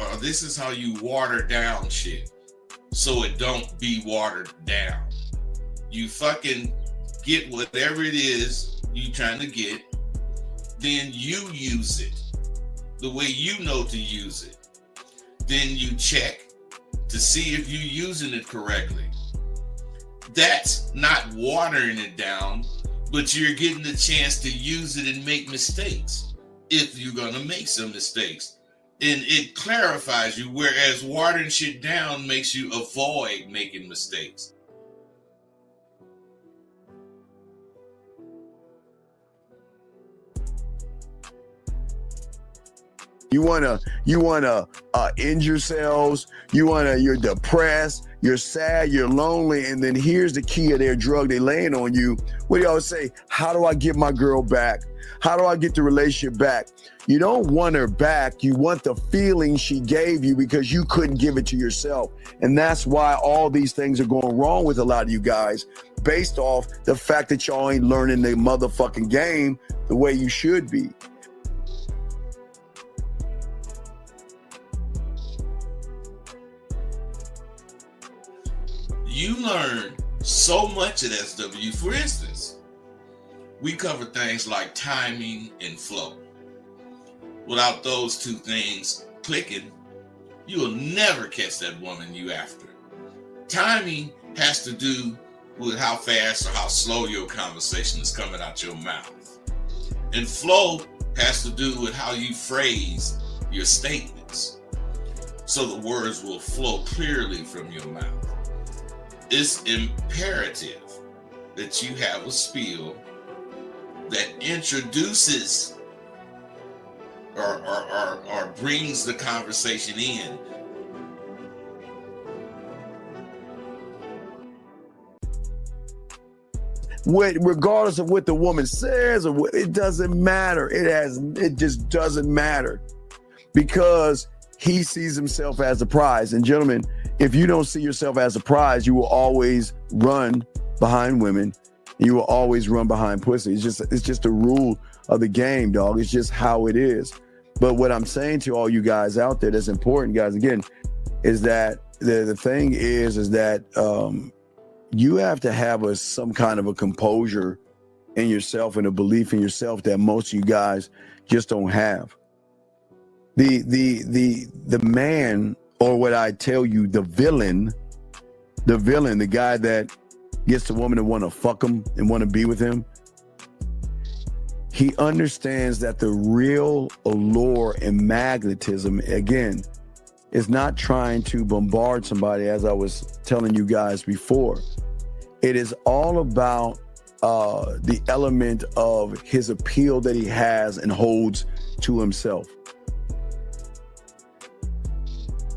or this is how you water down shit so it don't be watered down. You fucking get whatever it is you trying to get, then you use it the way you know to use it. Then you check to see if you're using it correctly. That's not watering it down, but you're getting the chance to use it and make mistakes if you're going to make some mistakes. And it clarifies you, whereas watering shit down makes you avoid making mistakes. You wanna end yourselves. You're depressed. You're sad. You're lonely. And then here's the key of their drug they laying on you. What do you always say? How do I get my girl back? How do I get the relationship back? You don't want her back. You want the feeling she gave you because you couldn't give it to yourself. And that's why all these things are going wrong with a lot of you guys, based off the fact that y'all ain't learning the motherfucking game the way you should be. You learn so much at SW. For instance, we cover things like timing and flow. Without those two things clicking, you will never catch that woman you after. Timing has to do with how fast or how slow your conversation is coming out your mouth. And flow has to do with how you phrase your statements, so the words will flow clearly from your mouth. It's imperative that you have a spiel that introduces or brings the conversation in. Regardless of what the woman says, or it doesn't matter. It just doesn't matter, because he sees himself as a prize. And gentlemen, if you don't see yourself as a prize, you will always run behind women. You will always run behind pussy. It's just a rule of the game, dog. It's just how it is. But what I'm saying to all you guys out there that's important, guys, again, is that the thing is that you have to have some kind of a composure in yourself and a belief in yourself that most of you guys just don't have. The man, or what I tell you, the villain, the guy that gets the woman to want to fuck him and want to be with him, he understands that the real allure and magnetism, again, is not trying to bombard somebody, as I was telling you guys before. It is all about the element of his appeal that he has and holds to himself.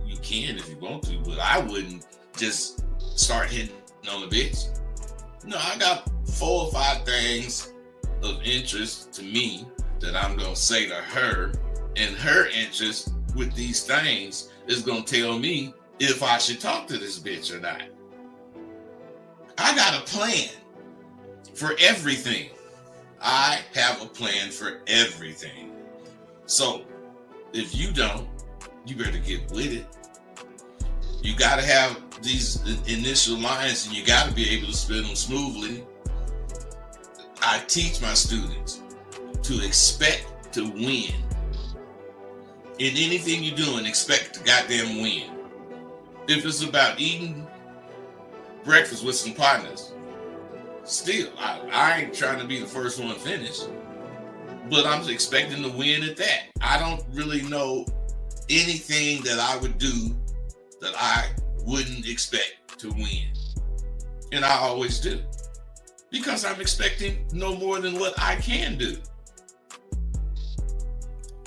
You can if you want to, but I wouldn't just start hitting on the bitch. No, I got 4 or 5 things of interest to me that I'm gonna say to her, and her interest with these things is gonna tell me if I should talk to this bitch or not. I got a plan for everything. I have a plan for everything. So if you don't, you better get with it. You got to have these initial lines, and you got to be able to spin them smoothly. I teach my students to expect to win. In anything you're doing, expect to goddamn win. If it's about eating breakfast with some partners, still, I ain't trying to be the first one finished, but I'm expecting to win at that. I don't really know anything that I would do that I wouldn't expect to win. And I always do, because I'm expecting no more than what I can do.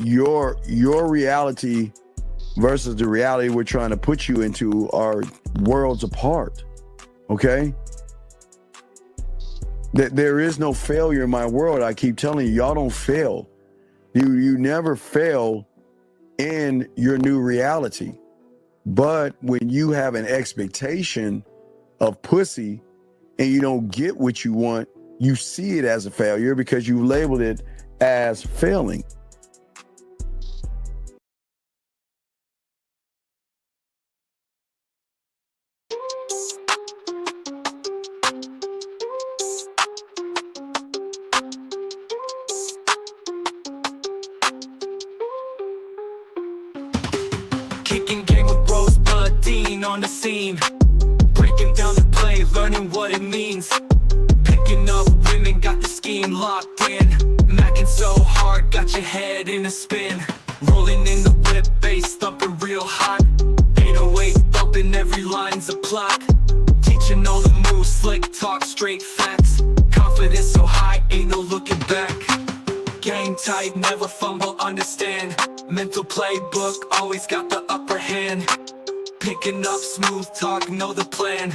Your reality versus the reality we're trying to put you into are worlds apart. Okay? There is no failure in my world. I keep telling you, y'all don't fail. You never fail in your new reality. But when you have an expectation of pussy and you don't get what you want, you see it as a failure because you labeled it as failing. Kicking game with Rosebud Dean on the scene, breaking down the play, learning what it means. Picking up women, got the scheme locked in. Macking so hard, got your head in a spin. Rolling in the whip, bass thumping real hot. 808 bumping, every line's a plot. Teaching all the moves, slick talk, straight facts. Confidence so high, ain't no looking back. Game tight, never fumble, understand. Mental playbook, always got the upper hand. Picking up smooth talk, know the plan.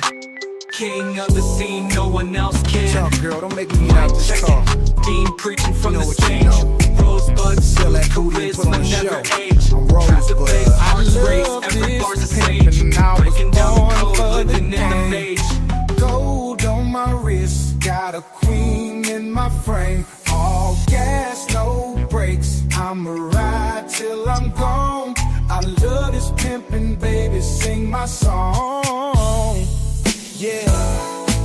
King of the scene, no one else can. Talk, girl, don't make me get out this talk. Dean preaching from You know the what you stage. know. Rosebud, Still that cool you put on the never show. age. I'm Rosebud. Hearts I race, love every this bar's a pimpin', stage. I was Breaking down born the for code, the living in the game. maze. Gold on my wrist, got a queen in my frame. All gas, no brakes. I'ma ride till I'm gone. I love this pimpin', baby, sing my song. Yeah,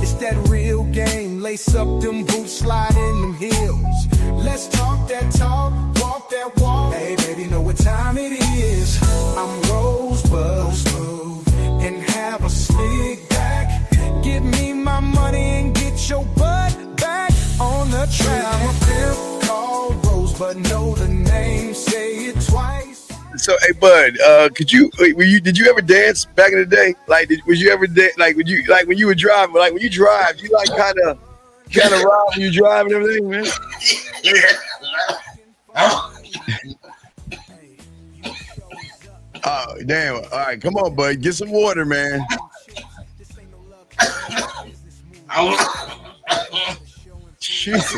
it's that real game. Lace up them boots, slide in them heels. Let's talk that talk, walk that walk. Hey, baby, know what time it is. I'm Rosebud, smooth, and have a slick back. Give me my money and get your butt back on the track. I'm a pimp called Rosebud, know the name, say it twice. So, hey, Bud, did you ever dance back in the day? Like, was you ever like, when you were driving, like when you drive, you like kind of ride when you drive and everything, man? Oh, damn. All right, come on, Bud, get some water, man. Jesus.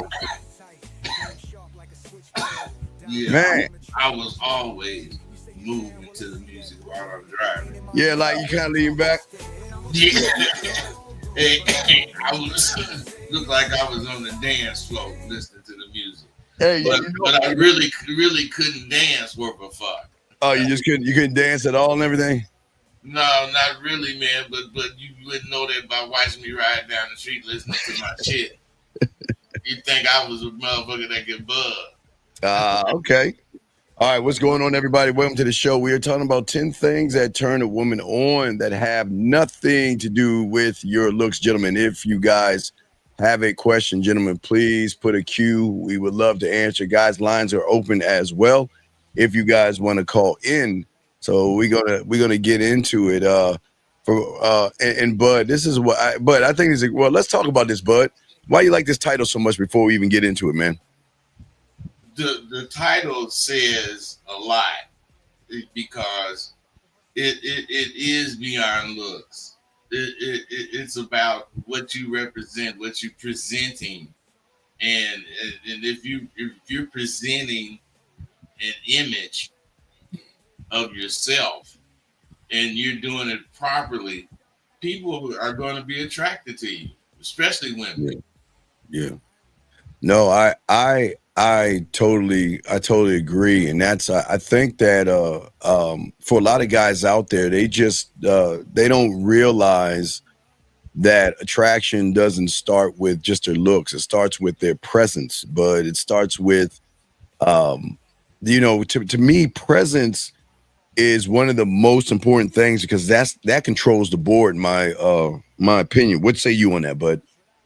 Yeah, Man. I was always moving to the music while I'm driving. Yeah, like you kind of lean back. Yeah. I was looked like I was on the dance floor listening to the music. Hey, But I really couldn't dance worth a fuck. Oh, you couldn't dance at all and everything? No, not really, man. But you wouldn't know that by watching me ride down the street listening to my shit. You'd think I was a motherfucker that could buzz. Okay. All right, what's going on, everybody? Welcome to the show. We are talking about 10 things that turn a woman on that have nothing to do with your looks, gentlemen. If you guys have a question, gentlemen, please put a Q. We would love to answer. Guys, lines are open as well if you guys want to call in. So we're gonna get into it. And Bud, this is what I think is well. Let's talk about this, Bud. Why you like this title so much before we even get into it, man? The title says a lot because it is beyond looks. It's about what you represent, what you're presenting, and if you're presenting an image of yourself and you're doing it properly, people are going to be attracted to you, especially women. Yeah. No, I totally agree, and that's I think that for a lot of guys out there, they just they don't realize that attraction doesn't start with just their looks. It starts with their presence, but it starts with to me, presence is one of the most important things because that controls the board, in my opinion. What say you on that, Bud?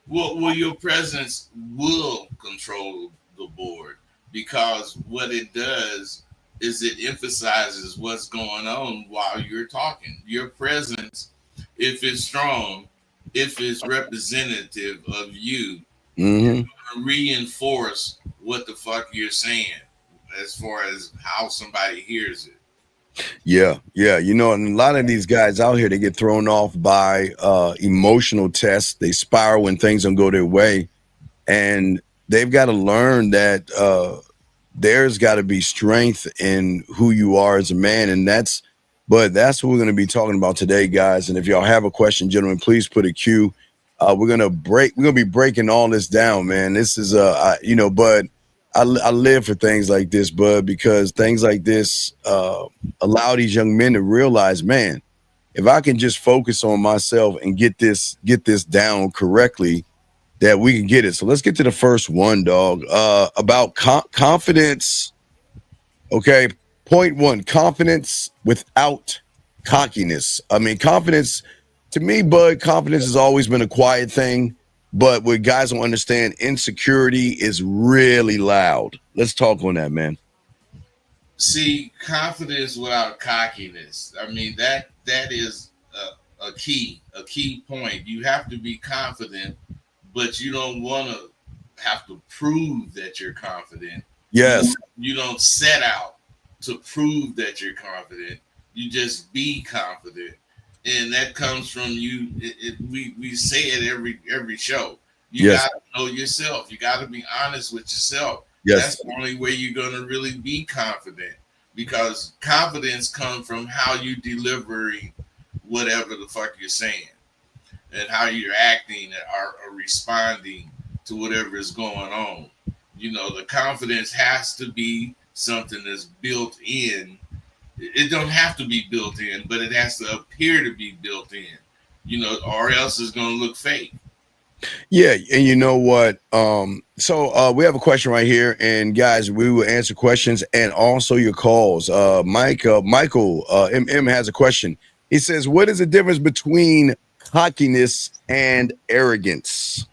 Well, your presence will control the board because what it does is it emphasizes what's going on while you're talking. Your presence, if it's strong, if it's representative of you, Mm-hmm. reinforce what the fuck you're saying as far as how somebody hears it. Yeah. And a lot of these guys out here, they get thrown off by emotional tests. They spiral when things don't go their way. And they've got to learn that there's got to be strength in who you are as a man. And that's what we're going to be talking about today, guys. And if y'all have a question, gentlemen, please put a Q. We're going to be breaking all this down, man. This is, Bud, I live for things like this, Bud, because things like this allow these young men to realize, man, if I can just focus on myself and get this down correctly, that we can get it. So let's get to the first one, dog. About confidence. Okay, point one: confidence without cockiness. I mean, confidence to me, Bud, confidence has always been a quiet thing. But what guys don't understand, insecurity is really loud. Let's talk on that, man. See, confidence without cockiness. I mean that is a key point. You have to be confident, but you don't want to have to prove that you're confident. You Yes, you don't set out to prove that you're confident. You just be confident, and that comes from you. We say it every show. You yes, got to know yourself. You got to be honest with yourself. yes, That's the only way you're gonna really be confident, because confidence comes from how you delivering whatever the fuck you're saying, and how you're acting or responding to whatever is going on. The confidence has to be something that's built in. It don't have to be built in, but it has to appear to be built in, or else it's gonna look fake. yeah. And you know what? So we have a question right here, and guys, we will answer questions and also your calls. Michael MM has a question. He says, "What is the difference between cockiness and arrogance?"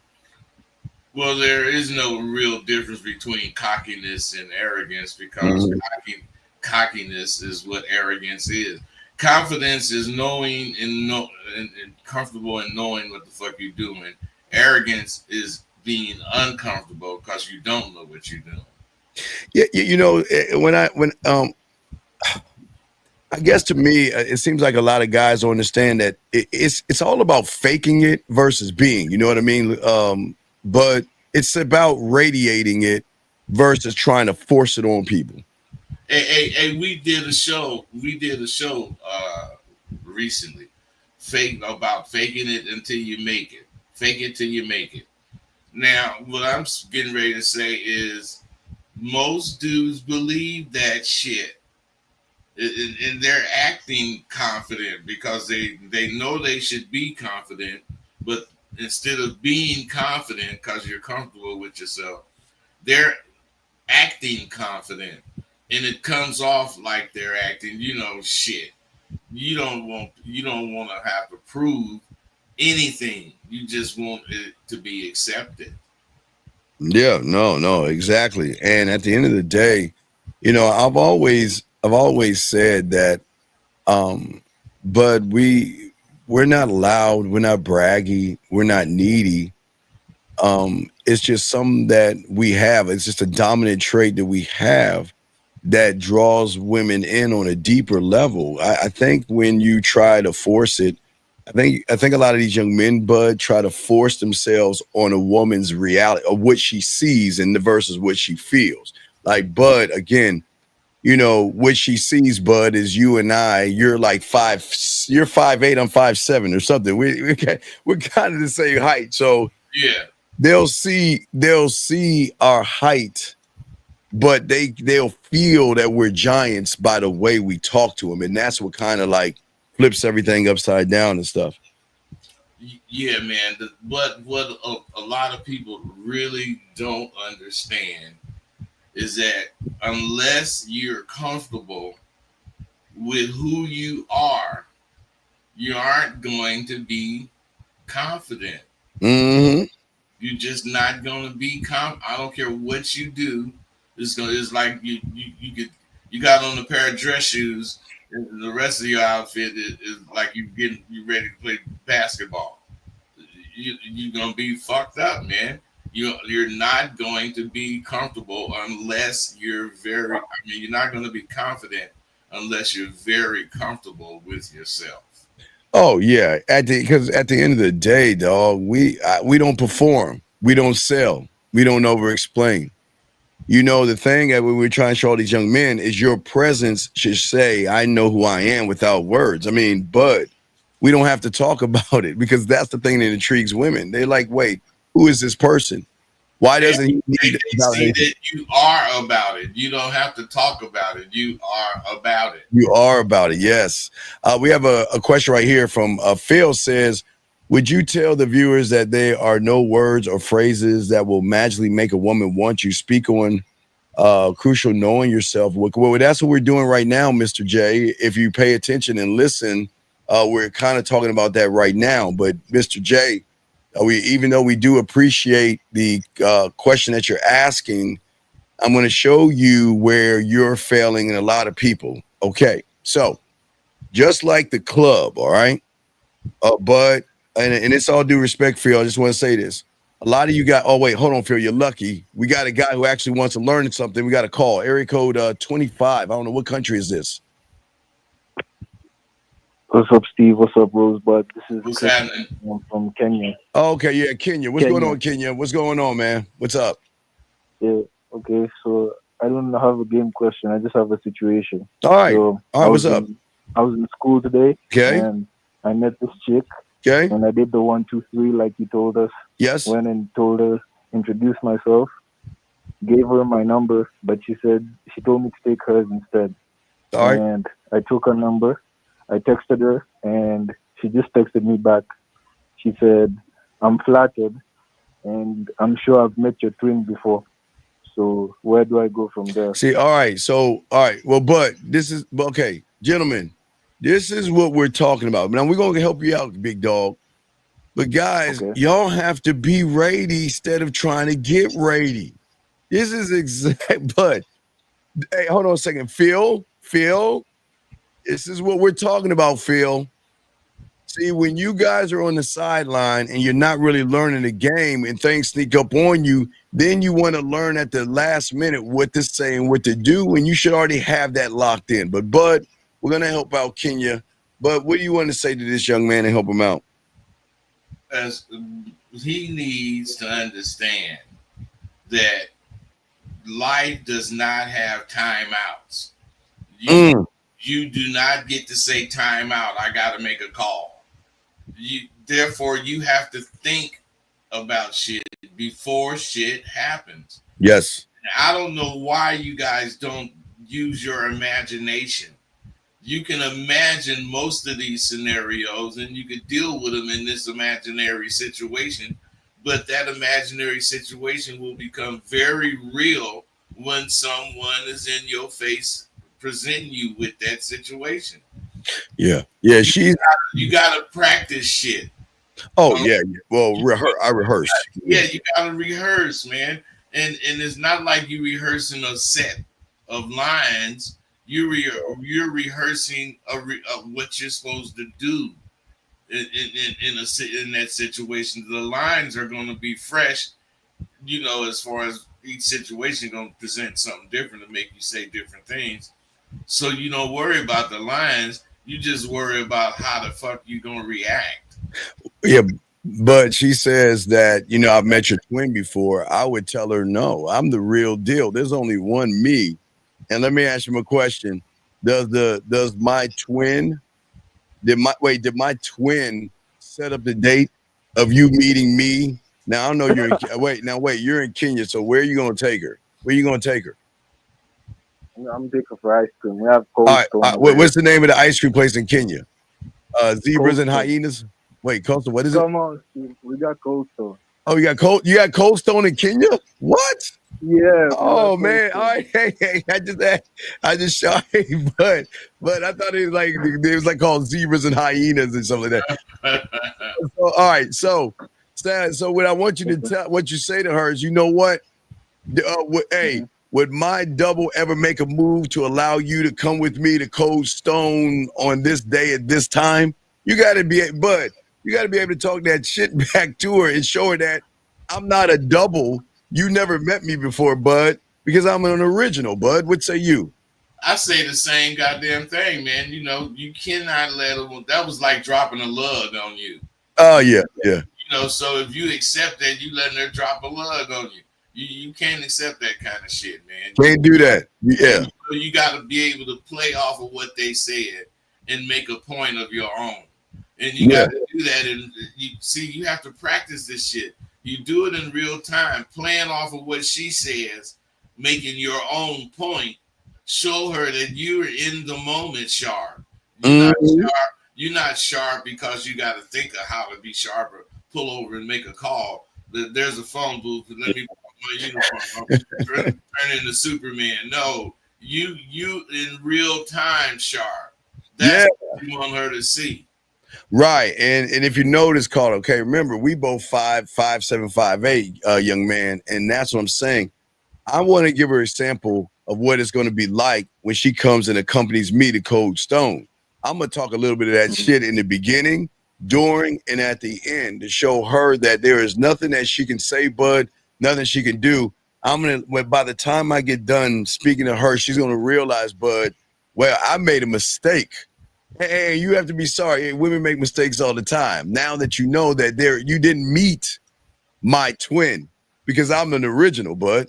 Well, there is no real difference between cockiness and arrogance, because Mhm. cockiness is what arrogance is. Confidence is knowing and comfortable in knowing what the fuck you're doing. Arrogance is being uncomfortable because you don't know what you're doing. Yeah, when I guess to me, it seems like a lot of guys don't understand that it's all about faking it versus being. You know what I mean? But it's about radiating it versus trying to force it on people. Hey, we did a show. Recently, faking it until you make it. Fake it till you make it. Now, what I'm getting ready to say is most dudes believe that shit, and they're acting confident because they know they should be confident, but instead of being confident because you're comfortable with yourself, they're acting confident, and it comes off like they're acting. Shit. You don't want to have to prove anything. You just want it to be accepted. Yeah, no, exactly. And at the end of the day, I've always said that, um, but we're not loud, we're not braggy, we're not needy. It's just something that we have. It's just a dominant trait that we have that draws women in on a deeper level. I think when you try to force it, I think a lot of these young men, Bud, try to force themselves on a woman's reality of what she sees and the versus what she feels. Like Bud, again, what she sees, Bud, is you and I. You're like you're 5'8", I'm 5'7" or something. We're kind of the same height, so Yeah. they'll see our height, but they'll feel that we're giants by the way we talk to them, and that's what kind of like flips everything upside down and stuff. Yeah, man. But what a lot of people really don't understand is that unless you're comfortable with who you aren't going to be confident. Hmm. You're just not going to be I don't care what you do. It's like you got on a pair of dress shoes, and the rest of your outfit is like you ready to play basketball. You're gonna be fucked up, man. You're not going to be comfortable unless you're very. I mean, you're not going to be confident unless you're very comfortable with yourself. Oh yeah, because at the end of the day, dog, we don't perform, we don't sell, we don't over explain. The thing that we were trying to show all these young men is your presence should say, "I know who I am" without words. I mean, but we don't have to talk about it because that's the thing that intrigues women. They're like, "Wait, who is this person? Why They, doesn't he they need see validation?" that you are about it. You don't have to talk about it. You are about it. You are about it. Yes. We have a question right here from Phil says, would you tell the viewers that there are no words or phrases that will magically make a woman want you? Speak on crucial knowing yourself. Well, that's what we're doing right now, Mr. J. If you pay attention and listen, we're kind of talking about that right now. But Mr. J, even though we do appreciate the question that you're asking, I'm going to show you where you're failing in a lot of people. Okay, so just like the club, all right, but and it's all due respect, Phil. I just want to say this. A lot of you got. Oh wait, hold on, Phil. You're lucky. We got a guy who actually wants to learn something. We got a call. Area code 25. I don't know what country is this. What's up, Steve? What's up, Rosebud? This is What's Chris. happening? I'm from Kenya. Oh, okay, yeah, Kenya. What's going on, Kenya? What's going on, man? What's up? Yeah. Okay. So I don't have a game question. I just have a situation. All right. So all right. What's up? I was in school today. Okay. And I met this chick. Okay. And I did the 1, 2, 3 like you told us. Yes. Went and told her, introduced myself, gave her my number, but she told me to take hers instead. All right. And I took her number. I texted her, and she just texted me back. She said, "I'm flattered, and I'm sure I've met your twin before. So where do I go from there?" See, all right. So, all right. Well, but this is okay, gentlemen. This is what we're talking about. Now we're gonna help you out, big dog. But guys, y'all have to be ready instead of trying to get ready. This is exact. But hey, hold on a second, Phil. This is what we're talking about, Phil. See, when you guys are on the sideline and you're not really learning the game and things sneak up on you, then you want to learn at the last minute what to say and what to do, and you should already have that locked in. But Bud, we're going to help out Kenya. But what do you want to say to this young man and help him out? As he needs to understand that life does not have timeouts. You do not get to say time out. I got to make a call. Therefore, you have to think about shit before shit happens. Yes. I don't know why you guys don't use your imagination. You can imagine most of these scenarios and you can deal with them in this imaginary situation, but that imaginary situation will become very real when someone is in your face presenting you with that situation. Yeah. You gotta practice shit. Oh yeah. Well, I rehearse. Yeah, you gotta rehearse, man. And it's not like you rehearsing a set of lines. You're rehearsing what you're supposed to do in that situation. The lines are going to be fresh, as far as each situation going to present something different to make you say different things. So you don't worry about the lines. You just worry about how the fuck you gonna react. Yeah, but she says that, I've met your twin before. I would tell her, no, I'm the real deal. There's only one me. And let me ask you a question. Does my twin, did my twin set up the date of you meeting me? Now I know you're you're in Kenya. So where are you gonna take her? Where are you gonna take her? I'm taking for ice cream. We have Cold Stone. What's the name of the ice cream place in Kenya? Zebras and hyenas. Wait, Cold Stone. What is it? Come on, Steve. We got Cold Stone. Oh, you got Cold Stone in Kenya? What? Yeah. Oh man. All right. Hey, I just shot him, but I thought it was like called Zebras and hyenas and something like that. So, all right. So what I want you to tell, what you say to her is, you know what? Would my double ever make a move to allow you to come with me to Cold Stone on this day at this time? You got to be able to talk that shit back to her and show her that I'm not a double. You never met me before, Bud, because I'm an original, Bud. What say you? I say the same goddamn thing, man. You cannot let them. That was like dropping a lug on you. Oh, yeah. So if you accept that, you letting her drop a lug on you. You can't accept that kind of shit, man. Can't do that. Yeah. You got to be able to play off of what they said and make a point of your own. And you got to do that. And you have to practice this shit. You do it in real time, playing off of what she says, making your own point. Show her that you're in the moment sharp. You're not sharp because you got to think of how to be sharper. Pull over and make a call. There's a phone booth. Let me my uniform. I'm turning into Superman. No, you in real time, Sharp. That's what you want her to see. Right. And if you notice, Carl, okay, remember, we both 5'7", 5'8", young man. And that's what I'm saying. I want to give her a sample of what it's going to be like when she comes and accompanies me to Cold Stone. I'm going to talk a little bit of that shit in the beginning, during, and at the end to show her that there is nothing that she can say, bud, nothing she can do. I'm going to, by the time I get done speaking to her, she's going to realize, bud, well, I made a mistake. Hey, you have to be sorry. Hey, women make mistakes all the time. Now that you know that you didn't meet my twin, because I'm an original, bud.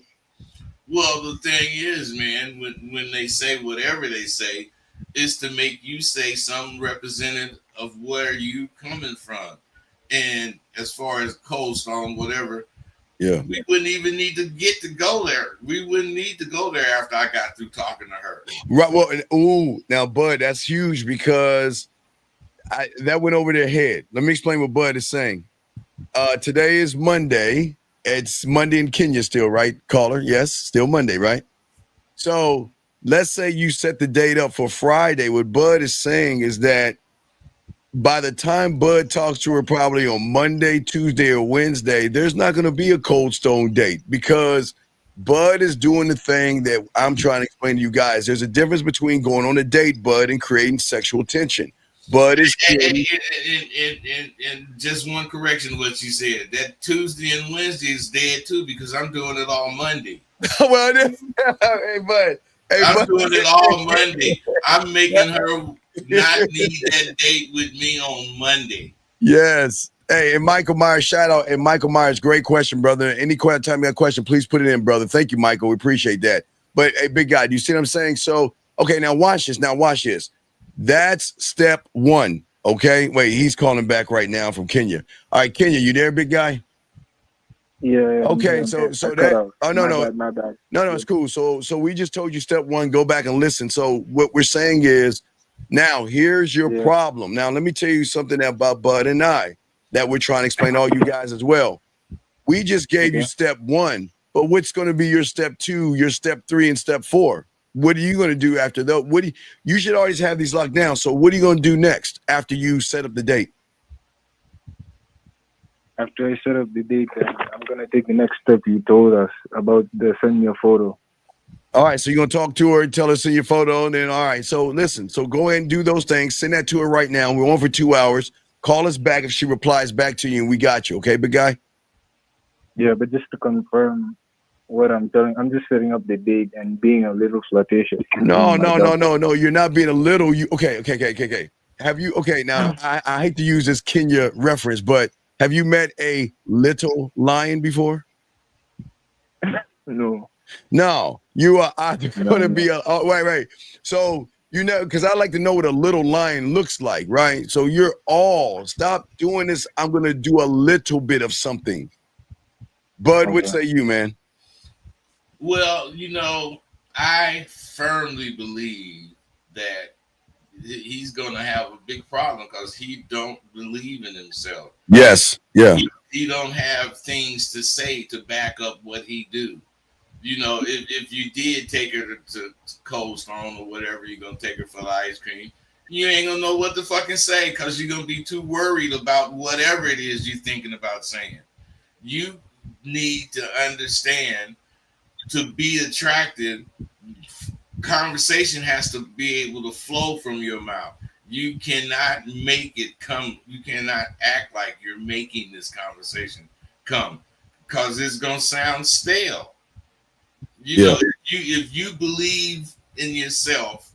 Well, the thing is, man, when they say whatever they say, is to make you say something representative of where you coming from. And as far as Cold Stone, whatever, yeah, we wouldn't even need to get to go there. We wouldn't need to go there after I got through talking to her. Right. Well, now, Bud, that's huge because that went over their head. Let me explain what Bud is saying. Today is Monday. It's Monday in Kenya still, right, caller? Yes, still Monday, right? So let's say you set the date up for Friday. What Bud is saying is that by the time Bud talks to her probably on Monday, Tuesday, or Wednesday, there's not going to be a Cold Stone date because Bud is doing the thing that I'm trying to explain to you guys. There's a difference between going on a date, Bud, and creating sexual tension. Bud is and just one correction to what you said. That Tuesday and Wednesday is dead too because I'm doing it all Monday. Well, hey, Bud. Hey, I'm doing it all Monday. I'm making her not need that date with me on Monday. Yes. Hey, and Michael Myers, shout out. And Michael Myers, great question, brother. Any time you got a question, please put it in, brother. Thank you, Michael. We appreciate that. But hey, big guy, do you see what I'm saying? So, okay, now watch this. That's step one. Okay. Wait, he's calling back right now from Kenya. All right, Kenya, you there, big guy? Yeah. Okay. Yeah, So that. Oh no. My bad. No, it's cool. So we just told you step one. Go back and listen. So what we're saying is, now here's your problem. Now let me tell you something about Bud and I that we're trying to explain to all you guys as well. We just gave you step one, but what's going to be your step two, your step three, and step four? What are you going to do after that? You should always have these locked down. So what are you going to do next after you set up the date? After I set up the date, I'm going to take the next step you told us about the send me a photo. All right, so you're going to talk to her and tell her send your photo, and then, all right, so listen. So go ahead and do those things. Send that to her right now. We're on for 2 hours. Call us back if she replies back to you, and we got you, okay, big guy? Yeah, but just to confirm what I'm telling, I'm just setting up the date and being a little flirtatious. No. You're not being a little. Okay. Have you, okay, now, I hate to use this Kenya reference, but have you met a little lion before? No, you are either going to be right. So, because I like to know what a little lion looks like, right? So stop doing this. I'm going to do a little bit of something. Bud, what say you, man? Well, I firmly believe that he's going to have a big problem because he don't believe in himself. Yes. Yeah. He don't have things to say to back up what he do. If you did take her to Cold Stone or whatever, you're going to take her for the ice cream, you ain't going to know what to fucking say because you're going to be too worried about whatever it is you're thinking about saying. You need to understand, to be attractive, conversation has to be able to flow from your mouth. You cannot make it come. You cannot act like you're making this conversation come because it's going to sound stale. If you believe in yourself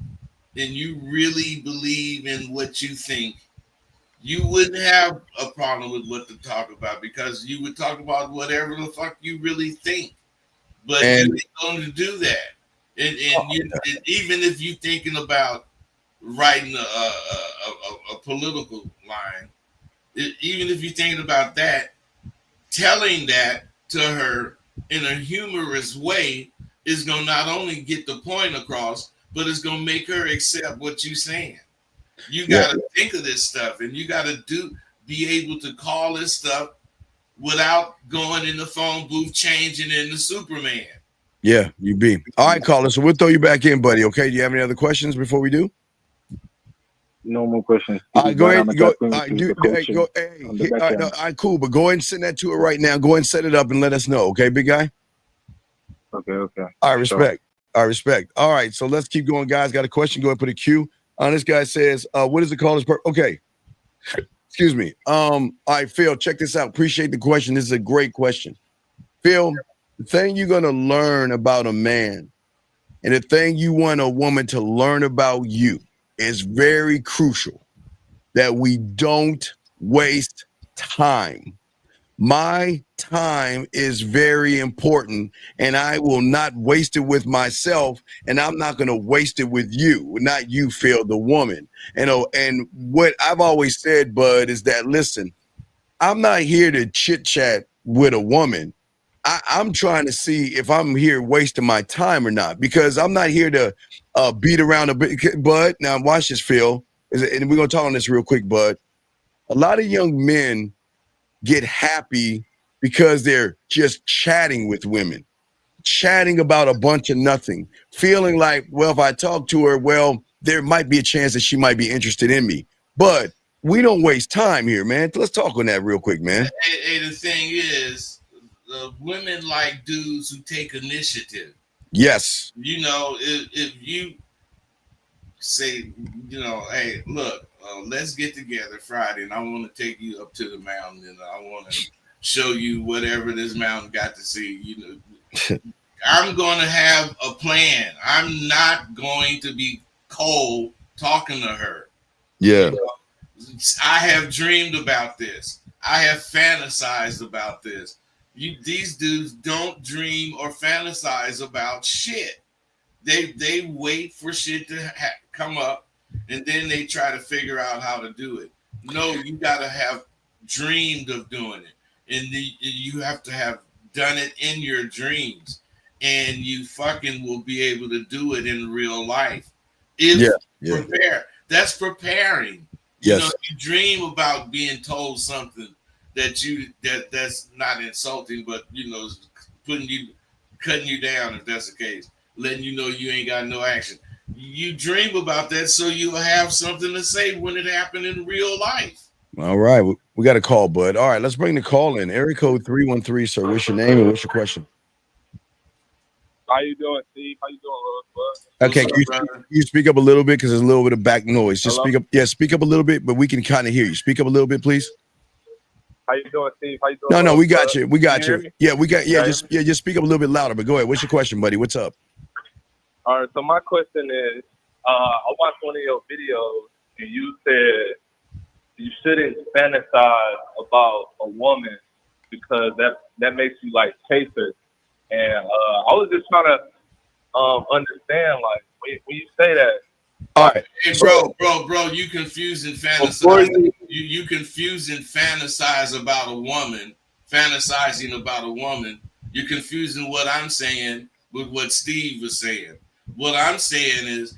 and you really believe in what you think, you wouldn't have a problem with what to talk about because you would talk about whatever the fuck you really think. But you ain't going to do that. And even if you're thinking about writing a political line, even if you're thinking about that, telling that to her in a humorous way is going to not only get the point across, but it's going to make her accept what you're saying. You got to think of this stuff, and you got to be able to call this stuff without going in the phone booth changing into Superman. Yeah, you be. All right, caller. So we'll throw you back in, buddy. Okay. Do you have any other questions before we do? No more questions. All right, go ahead. Go. All All right, all right, cool. But go ahead and send that to her right now. Go ahead and set it up and let us know. Okay, big guy. Okay. All right, respect. All right, respect. All right, so let's keep going, guys. Got a question? Go ahead and put a Q. This guy says, what is the caller's okay. Excuse me. All right, Phil, check this out. Appreciate the question. This is a great question. Phil, the thing you're gonna learn about a man and the thing you want a woman to learn about you is very crucial, that we don't waste time. My time is very important, and I will not waste it with myself, and I'm not going to waste it with you, not you, Phil, the woman. And what I've always said, Bud, is that, listen, I'm not here to chit chat with a woman. I'm trying to see if I'm here wasting my time or not, because I'm not here to beat around a bit. Bud, now watch this, Phil, and we're going to talk on this real quick, Bud. A lot of young men get happy because they're just chatting with women, chatting about a bunch of nothing, feeling like, well, if I talk to her, well, there might be a chance that she might be interested in me. But we don't waste time here, man. Let's talk on that real quick, man. Hey, the thing is, women like dudes who take initiative. Yes. You know, if you say, you know, hey, look, let's get together Friday, and I want to take you up to the mountain, and I want to show you whatever this mountain got to see. You know, I'm going to have a plan. I'm not going to be cold talking to her. Yeah. You know, I have dreamed about this. I have fantasized about this. These dudes don't dream or fantasize about shit. They wait for shit to come up, and then they try to figure out how to do it. No, you got to have dreamed of doing it, and you have to have done it in your dreams, and you fucking will be able to do it in real life. Prepare. That's preparing. Yes. You know, you dream about being told something that's not insulting, but you know, cutting you down, if that's the case, letting you know you ain't got no action. You dream about that so you'll have something to say when it happened in real life. All right, we got a call, Bud. All right, let's bring the call in. Area code 313, sir. What's your name and what's your question? How you doing, Steve? How you doing, Okay, can you speak up a little bit, because there's a little bit of back noise. Just Hello? speak up. Yeah, speak up a little bit, but we can kind of hear you. Speak up a little bit, please. How you doing, Steve? How you doing? No, we got you. We got you. you. Yeah, we got. Yeah, just speak up a little bit louder. But go ahead. What's your question, buddy? What's up? All right. So my question is, I watched one of your videos, and you said you shouldn't fantasize about a woman because that makes you like chase her. And I was just trying to understand, like, when you say that. All right. Hey, bro, you confusing fantasize. You confusing fantasize about a woman, fantasizing about a woman. You're confusing what I'm saying with what Steve was saying. What I'm saying is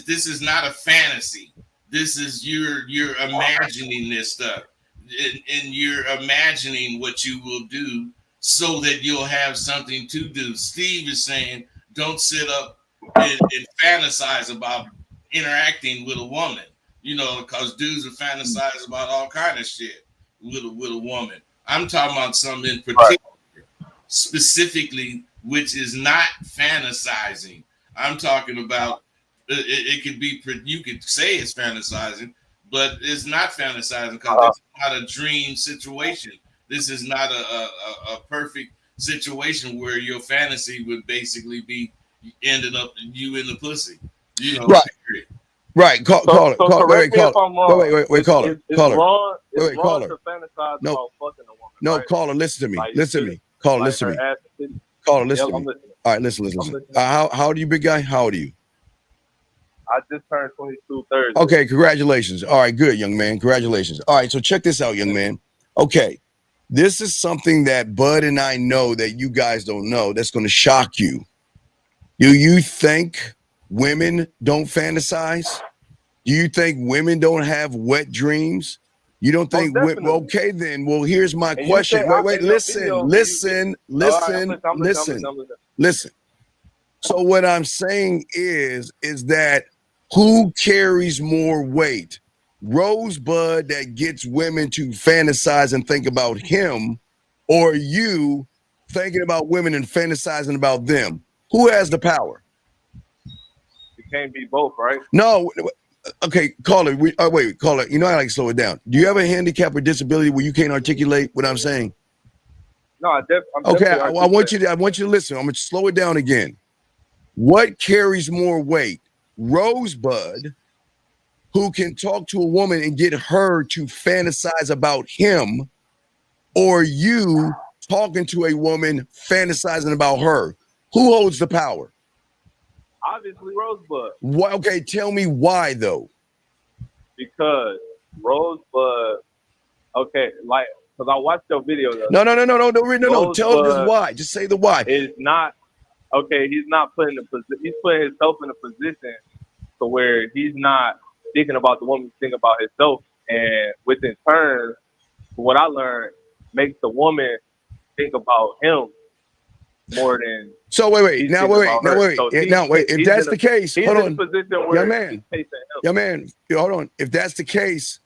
this is not a fantasy. This is you're imagining this stuff, and you're imagining what you will do so that you'll have something to do. Steve is saying don't sit up and fantasize about interacting with a woman, you know, because dudes will fantasize about all kind of shit with a woman. I'm talking about something in particular, specifically, which is not fantasizing. I'm talking about it could be, you could say it's fantasizing, but it's not fantasizing because it's not a dream situation. This is not a perfect situation where your fantasy would basically be ended up you in the pussy. You know, right. Call it. Wait, call it. It's wrong to fantasize about fucking a woman. No, right? Caller, listen to me. Like, listen to me. Caller, listen to me. Caller, listen to me. All right, listen. How old are you, big guy? How old are you? I just turned 22 Thursday. Okay, congratulations. All right, good, young man. Congratulations. All right, so check this out, young man. Okay, this is something that Bud and I know that you guys don't know that's going to shock you. Do you think women don't fantasize? Do you think women don't have wet dreams? You don't think, definitely. okay, then, well, here's my And question. you say, Wait, in your listen, video, listen, listen, I'm listen, listening. listen. So what I'm saying is that who carries more weight? Rosebud that gets women to fantasize and think about him, or you thinking about women and fantasizing about them? Who has the power? It can't be both, right? No. Okay, caller. Wait, caller. You know I like to slow it down. Do you have a handicap or disability where you can't articulate what I'm saying? No, I'm okay. definitely I want you to listen. I'm gonna slow it down again. What carries more weight? Rosebud, who can talk to a woman and get her to fantasize about him, or you talking to a woman fantasizing about her? Who holds the power? Obviously, Rosebud. Why? Okay, tell me why though. Because Rosebud, okay, like, because I watched your video. No. Tell us just why. Just say the why. It's not okay. He's not putting he's putting himself in a position to where he's not thinking about the woman, he's thinking about himself, and within turn, what I learned makes the woman think about him more than. So wait. Now wait. If that's the case, hold on, young man. Hold on. If that's the case,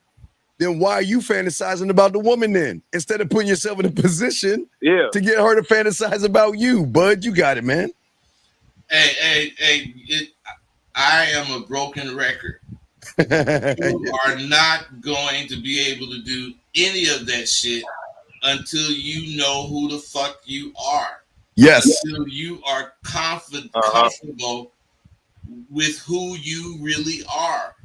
then why are you fantasizing about the woman then, instead of putting yourself in a position to get her to fantasize about you? Bud, you got it, man. Hey, I am a broken record. You are not going to be able to do any of that shit until you know who the fuck you are. Yes. Until you are comfortable with who you really are.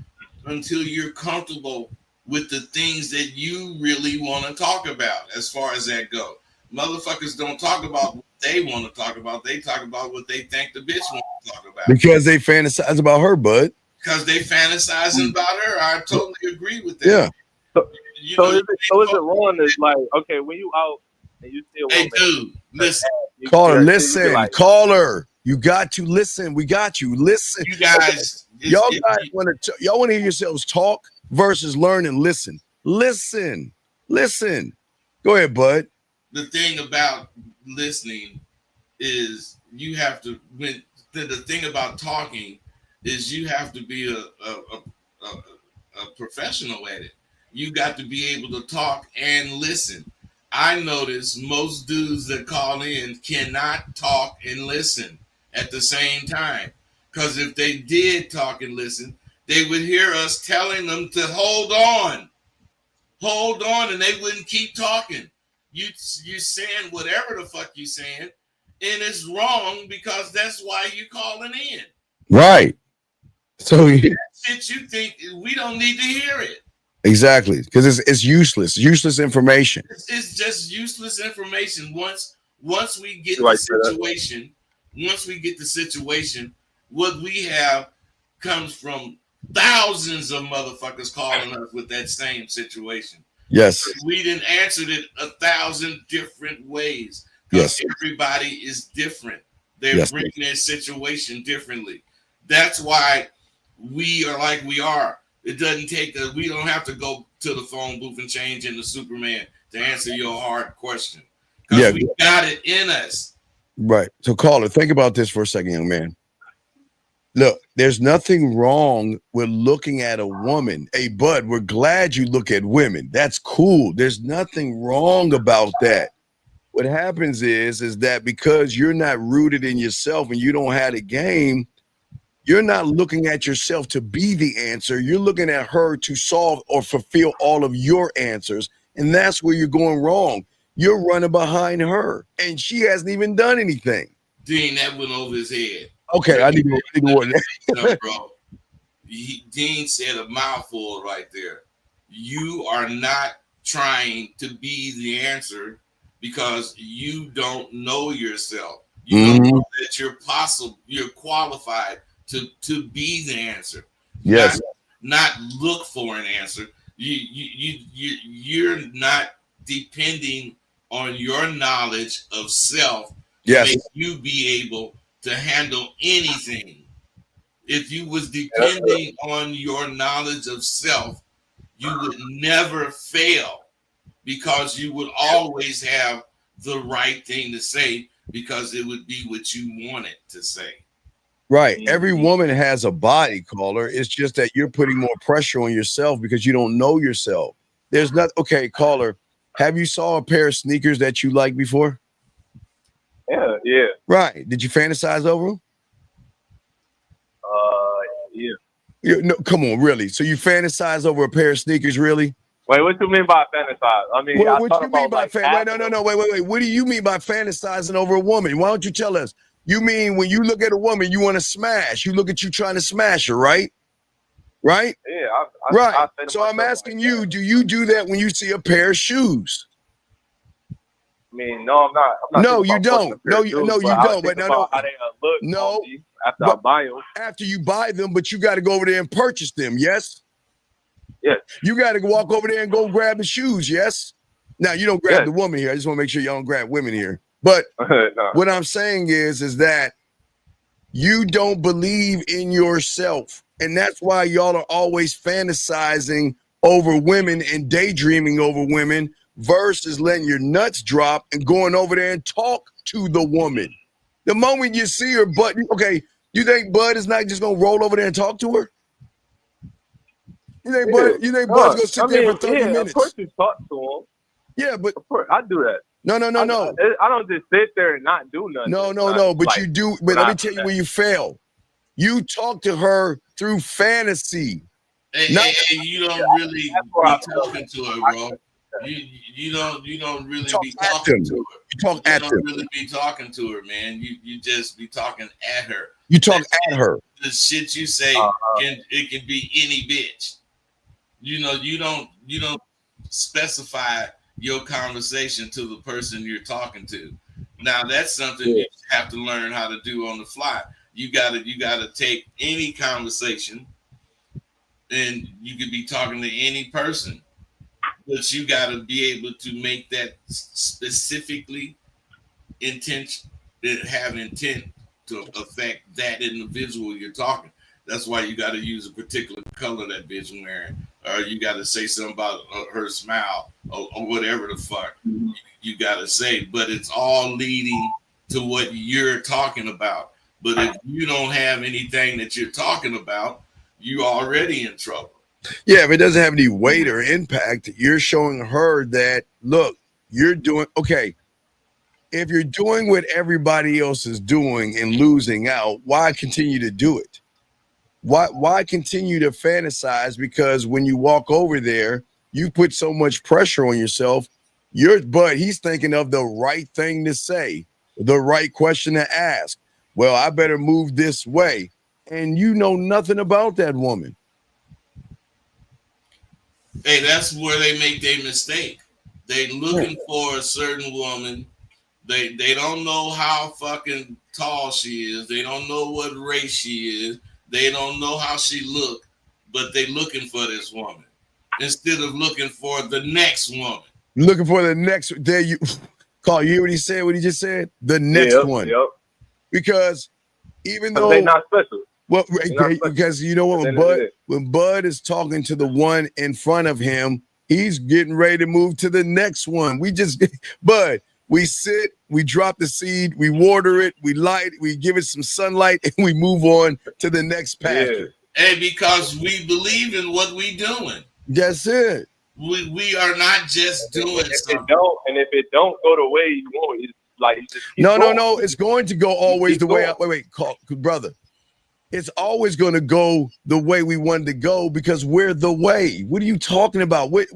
Until you're comfortable with the things that you really want to talk about, as far as that goes. Motherfuckers don't talk about what they want to talk about. They talk about what they think the bitch wants to talk about. Because they fantasize about her, bud. Because they fantasizing about her. I totally agree with that. Yeah. So is it wrong? It's like, okay, when you out and you see a woman, hey, dude, listen. Caller, listen. Like, caller, you got to listen. We got you. Listen. You guys. Y'all want to hear yourselves talk versus learn and listen. Listen. Go ahead, bud. The thing about listening is you have to, when the thing about talking is you have to be a professional at it. You got to be able to talk and listen. I notice most dudes that call in cannot talk and listen at the same time. Because if they did talk and listen, they would hear us telling them to hold on, and they wouldn't keep talking. You saying whatever the fuck you saying, and it's wrong because that's why you calling in. Right. So that shit you think we don't need to hear it. Exactly, because it's useless information. It's just useless information. Once we get the situation, what we have comes from thousands of motherfuckers calling us with that same situation. Yes. We didn't answer it 1,000 different ways. Because everybody is different. They're bringing their situation differently. That's why we are like we are. It doesn't take we don't have to go to the phone booth and change into Superman to answer your hard question. Because we got it in us. Right. So caller, think about this for a second, young man. Look, there's nothing wrong with looking at a woman. Hey, bud, we're glad you look at women. That's cool. There's nothing wrong about that. What happens is that because you're not rooted in yourself and you don't have a game, you're not looking at yourself to be the answer. You're looking at her to solve or fulfill all of your answers. And that's where you're going wrong. You're running behind her and she hasn't even done anything. Dean, that went over his head. Okay, I need to bro. Dean said a mouthful right there. You are not trying to be the answer because you don't know yourself. You don't know that you're qualified to be the answer. Yes. Not look for an answer. You're not depending on your knowledge of self to make you be able to handle anything. If you was depending on your knowledge of self, you would never fail because you would always have the right thing to say because it would be what you wanted to say. Right. Every woman has a body, caller. It's just that you're putting more pressure on yourself because you don't know yourself. There's not. Okay, caller. Have you saw a pair of sneakers that you liked before? Yeah. Right. Did you fantasize over them? Yeah. No, come on, really. So you fantasize over a pair of sneakers, really? Wait, what do you mean by fantasize? I mean, Well, I what thought you mean about by like wait. What do you mean by fantasizing over a woman? Why don't you tell us? You mean when you look at a woman, you want to smash. You look at you trying to smash her, right? Right? Yeah. Right. So I'm asking you, do you do that when you see a pair of shoes? I mean, no, I'm not No, you don't. No, you don't. But no. How they look no. on me after I buy them. After you buy them, but you got to go over there and purchase them. Yes. Yes. You got to walk over there and go grab the shoes. Yes. Now you don't grab the woman here. I just want to make sure you don't grab women here. But no. What I'm saying is that you don't believe in yourself. And that's why y'all are always fantasizing over women and daydreaming over women versus letting your nuts drop and going over there and talk to the woman. The moment you see her butt, okay, you think Bud is not just going to roll over there and talk to her? You think Bud's going to sit there for 30 minutes? Of course you talk to him. Yeah, but of course, I do that. No. I don't just sit there and not do nothing. No. But you do. But let me tell you where you fail. You talk to her through fantasy. Hey, you don't really be talking to her, bro. You don't really be talking to her. You talk at her. You don't really be talking to her, man. You just be talking at her. You talk at her. The shit you say can be any bitch. You don't specify your conversation to the person you're talking to. Now that's something you have to learn how to do on the fly. You gotta take any conversation, and you could be talking to any person, but you gotta be able to make that specifically have intent to affect that individual you're talking. That's why you got to use a particular color that bitch wearing, or you got to say something about her smile, or whatever the fuck you got to say. But it's all leading to what you're talking about. But if you don't have anything that you're talking about, you're already in trouble. Yeah, if it doesn't have any weight or impact, you're showing her that, look, you're doing, okay, if you're doing what everybody else is doing and losing out, why continue to do it? Why continue to fantasize? Because when you walk over there, you put so much pressure on yourself. But he's thinking of the right thing to say, the right question to ask. Well, I better move this way. And you know nothing about that woman. Hey, that's where they make their mistake. They looking for a certain woman. They don't know how fucking tall she is. They don't know what race she is. They don't know how she look, but they looking for this woman instead of looking for the next woman. Looking for the next. There you, Carl. You hear what he said? What he just said? The next one. Yep. Because even though they're not special. Well, because you know what? When Bud is talking to the one in front of him, he's getting ready to move to the next one. Bud. We sit, we drop the seed, we water it, we light, we give it some sunlight, and we move on to the next pasture. Yeah. And because we believe in what we doing. That's it. We are not just doing something. If it don't go the way you want, it's like you just keep No. going. It's going to go always the way. Wait, brother. It's always going to go the way we wanted to go because we're the way. What are you talking about? Wait.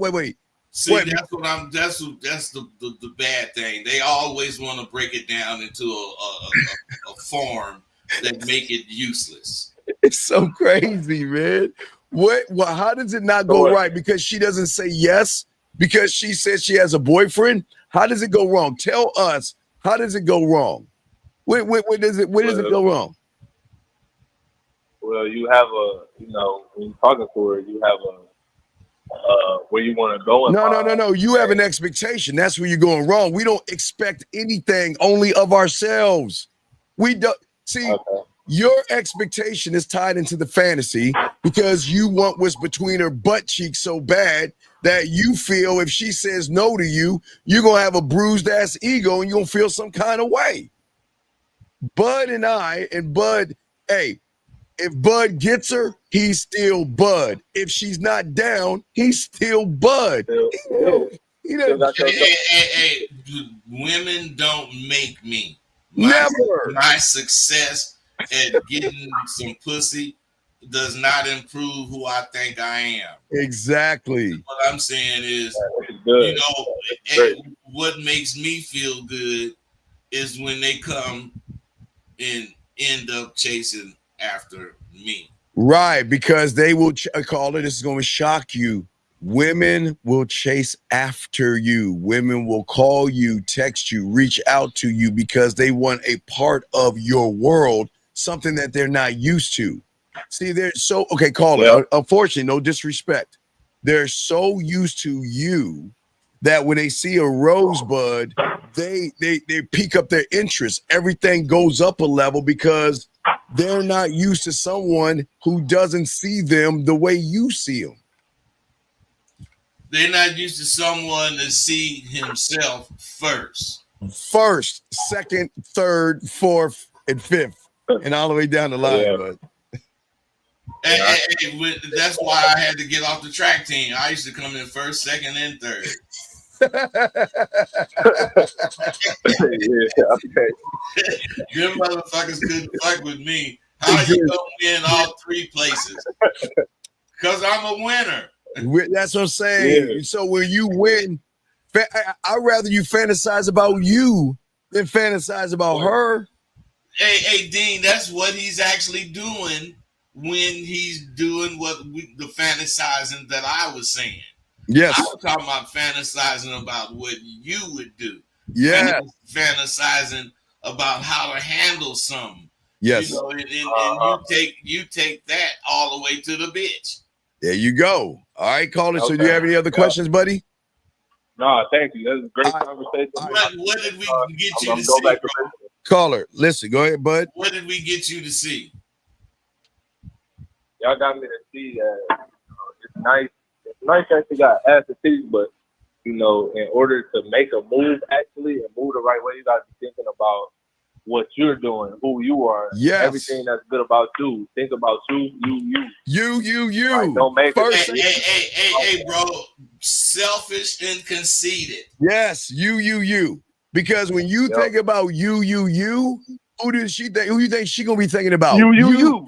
See, that's the bad thing. They always want to break it down into a form that make it useless. It's so crazy, man. How does it not go right? Because she doesn't say yes? Because she says she has a boyfriend? How does it go wrong? Tell us, how does it go wrong? Where does it go wrong? Well, you have when you're talking to her, you have where you want to go. No. You have an expectation. That's where you're going wrong. We don't expect anything only of ourselves. We don't see. Okay. your expectation is tied into the fantasy because you want what's between her butt cheeks so bad that you feel if she says no to you, you're going to have a bruised ass ego and you're going to feel some kind of way. Bud and Bud, hey, if Bud gets her, he's still Bud. If she's not down, he's still Bud. Hey, women don't make me. Never. My success at getting some pussy does not improve who I think I am. Exactly. What I'm saying is, you know, what makes me feel good is when they come and end up chasing after me. Right, because they will call it, this is going to shock you. Women will chase after you. Women will call you, text you, reach out to you because they want a part of your world, something that they're not used to. See, they're so, okay, call it. Unfortunately, no disrespect. They're so used to you that when they see a rosebud, they pick up their interest. Everything goes up a level because they're not used to someone who doesn't see them the way you see them. They're not used to someone to see himself first. First, second, third, fourth, and fifth, and all the way down the line. Yeah. But That's why I had to get off the track team. I used to come in first, second, and third. Them motherfuckers couldn't fuck with me. How you gonna win all three places? Because I'm a winner. That's what I'm saying. Yeah. So when you win, I'd rather you fantasize about you than fantasize about her. Hey, Dean, that's what he's actually doing when he's doing the fantasizing that I was saying. Yes. I was talking about fantasizing about what you would do. Yeah. Fantasizing about how to handle something. Yes. You know, and you take that all the way to the bitch. There you go. All right, caller. Okay. So do you have any other questions, buddy? No, thank you. That was a great conversation. What did we get you to see? Caller, listen. Go ahead, bud. What did we get you to see? Y'all got me to see that it's nice. It's nice that you got ass to titties, but you know, in order to make a move actually and move the right way, you got to be thinking about what you're doing, who you are, everything that's good about you. Think about you. You. Don't make it. Hey, bro. Selfish and conceited. Yes, you. Because when you think about you, who does she think? Who you think she gonna be thinking about? You.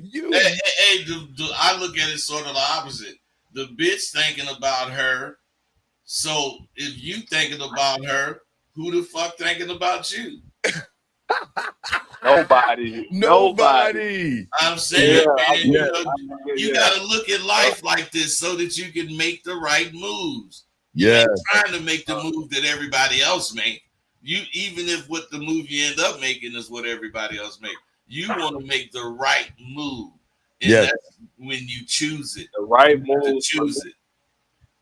Hey, I look at it sort of the opposite. The bitch thinking about her. So if you thinking about her, who the fuck thinking about you? Nobody. I'm saying, man, you gotta look at life like this so that you can make the right moves. Yeah, you ain't trying to make the move that everybody else make. You even if what the move you end up making is what everybody else make, you want to make the right move. And that's when you choose it. The right move to choose it.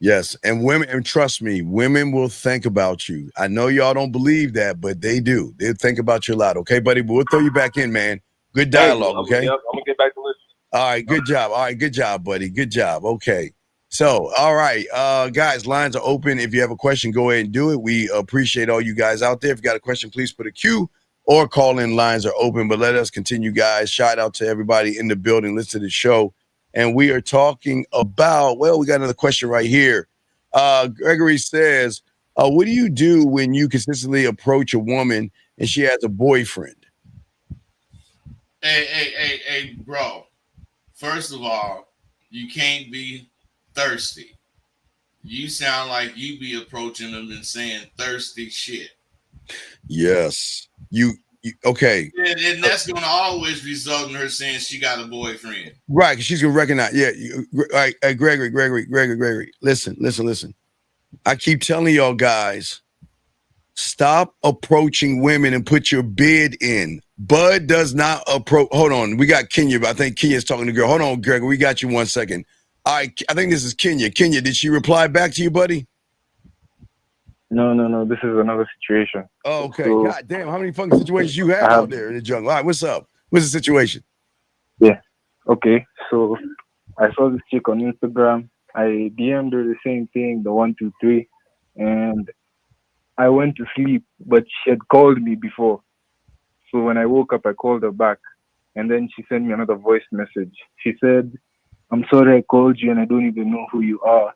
Yes, and women, and trust me, women will think about you. I know y'all don't believe that, but they do. They'll think about you a lot. Okay, buddy? But we'll throw you back in, man. Good dialogue, okay? I'm gonna get back to listening. All right, good job. All right, good job, buddy. Good job. Okay. So, all right, guys, lines are open. If you have a question, go ahead and do it. We appreciate all you guys out there. If you got a question, please put a Q or call in. Lines are open, but let us continue, guys. Shout out to everybody in the building. Listen to the show. And we are talking about, well, we got another question right here. Gregory says, what do you do when you consistently approach a woman and she has a boyfriend? Hey, bro. First of all, you can't be thirsty. You sound like you be approaching them and saying thirsty shit. Yes. You okay. And that's going to always result in her saying she got a boyfriend. Right, because she's going to recognize. Yeah. Right, Gregory. Listen. I keep telling y'all guys, stop approaching women and put your bid in. Bud does not approach. Hold on. We got Kenya, but I think Kenya's talking to girl. Hold on, Gregory. We got you 1 second. All right. I think this is Kenya. Kenya, did she reply back to you, buddy? No. This is another situation. Oh, okay. So, God damn. How many fucking situations you have out there in the jungle? All right. What's up? What's the situation? Yeah. Okay. So I saw this chick on Instagram. I DM'd her the same thing, the 123, and I went to sleep, but she had called me before. So when I woke up, I called her back, and then she sent me another voice message. She said, "I'm sorry I called you, and I don't even know who you are.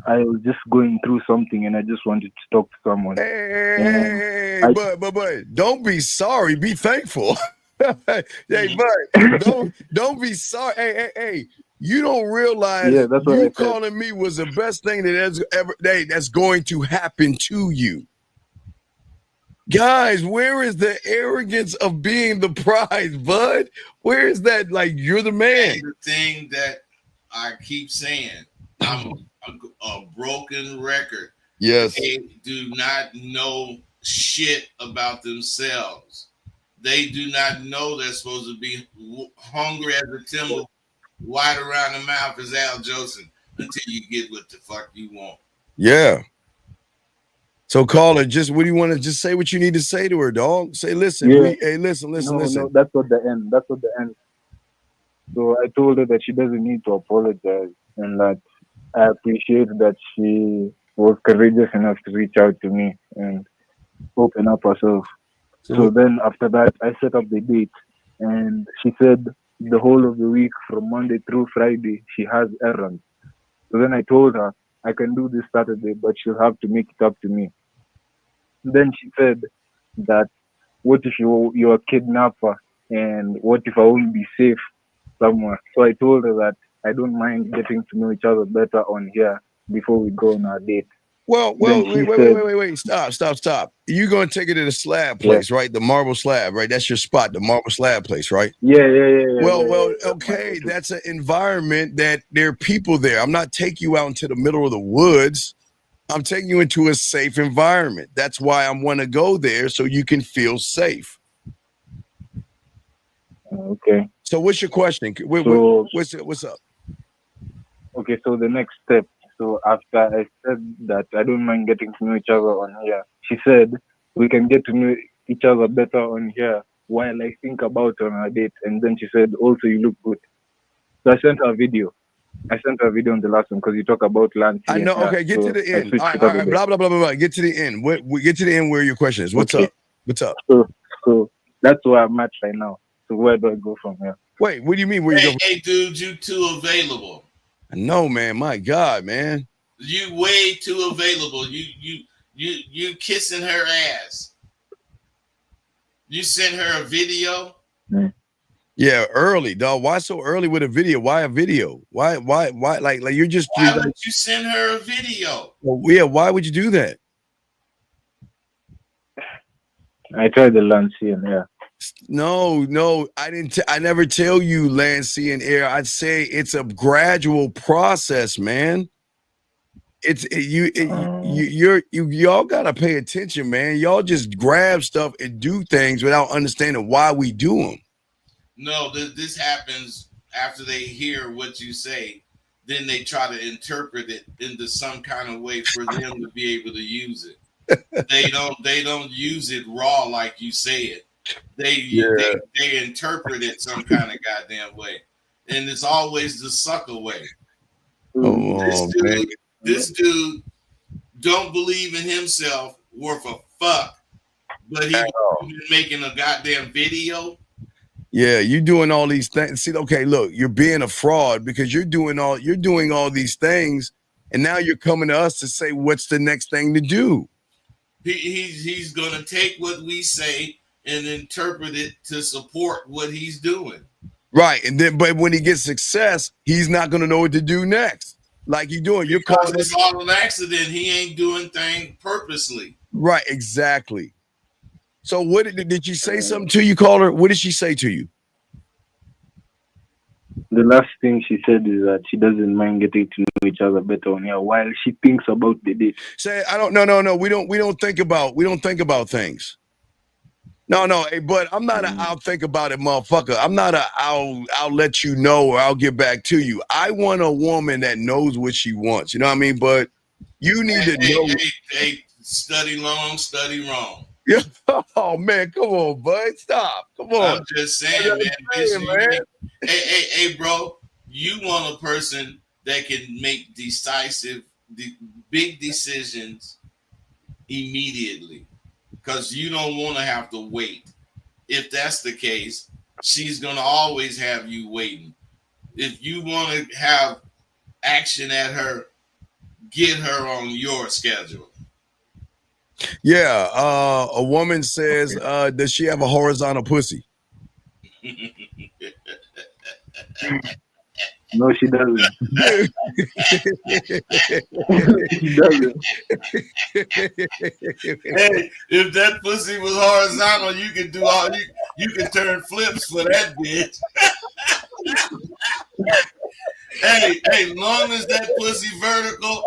I was just going through something, and I just wanted to talk to someone." And Hey, I, but don't be sorry. Be thankful. Hey, Mhm. but don't be sorry. Hey. You don't realize yeah, that's what I you said. calling me was the best thing that's going to happen to you. Guys, where is the arrogance of being the prize, bud? Where is that? Like, you're the man. And the thing that I keep saying, I'm a broken record. Yes. They do not know shit about themselves. They do not know they're supposed to be hungry as a timber, wide around the mouth as Al Jolson, until you get what the fuck you want. Yeah. So caller, just what do you want to just say what you need to say to her, dog? Say, listen, Yeah. listen. No, that's what the end. That's what the end. So I told her that she doesn't need to apologize, and that I appreciate that she was courageous enough to reach out to me and open up herself. So then after that, I set up the date, and she said the whole of the week from Monday through Friday she has errands. So then I told her I can do this Saturday, but she'll have to make it up to me. Then she said that what if you're a kidnapper, and what if I won't be safe somewhere? So I told her that I don't mind getting to know each other better on here before we go on our date. Well, Then she wait. Stop. You're gonna take it to the slab place, right? The marble slab, right? That's your spot, the marble slab place, right? Yeah. Well, okay. That's an environment that there are people there. I'm not taking you out into the middle of the woods. I'm taking you into a safe environment. That's why I want to go there, so you can feel safe. Okay. So what's your question? So What's up? okay, so the next step. So after I said that I don't mind getting to know each other on here, she said we can get to know each other better on here while I think about on our date. And then she said, also you look good. So I sent her a video. I sent her a video on the last one because you talk about land. I know. Okay, get to the end. All right, blah blah blah. Get to the end. We get to the end where your question is. What's up? What's up? So that's where I'm at right now. So where do I go from here? Wait, what do you mean? Where you go? Hey, dude, you too available. No, man. My God, man. You way too available. You kissing her ass. You sent her a video. Yeah, early, dog. Why so early with a video? Why a video? Why? Like you're just. Why would you send her a video? Well, yeah. Why would you do that? I tried the land scene, yeah. No, I didn't. I never tell you land, sea, and air. I'd say it's a gradual process, man. Y'all gotta pay attention, man. Y'all just grab stuff and do things without understanding why we do them. No, this happens after they hear what you say. Then they try to interpret it into some kind of way for them to be able to use it. They don't use it raw like you say it. They interpret it some kind of goddamn way, and it's always the sucker way. This dude don't believe in himself worth a fuck, but he's making a goddamn video. Yeah, you're doing all these things. See, okay, look, you're being a fraud because you're doing all these things, and now you're coming to us to say what's the next thing to do. He's gonna take what we say and interpret it to support what he's doing. Right, and then but when he gets success, he's not gonna know what to do next. Like you're doing, you're causing it's all an accident. He ain't doing things purposely. Right, exactly. So what did you say something to you, caller? What did she say to you? The last thing she said is that she doesn't mind getting to know each other better on here while she thinks about the date. Say, I don't no. We don't think about things. No, hey, but I'm not I'll think about it, motherfucker. I'm not I'll let you know or I'll get back to you. I want a woman that knows what she wants. You know what I mean? But you need to know. Hey, study long, study wrong. Yeah. Oh man, come on, bud. Stop. Come on. I'm just saying, man. Hey, bro, you want a person that can make decisive, big decisions immediately, because you don't want to have to wait. If that's the case, she's gonna always have you waiting. If you want to have action at her, get her on your schedule. Yeah. A woman says, does she have a horizontal pussy? No, she doesn't. She doesn't. Hey, if that pussy was horizontal, you could do all you could turn flips for that bitch. Hey, long as that pussy vertical,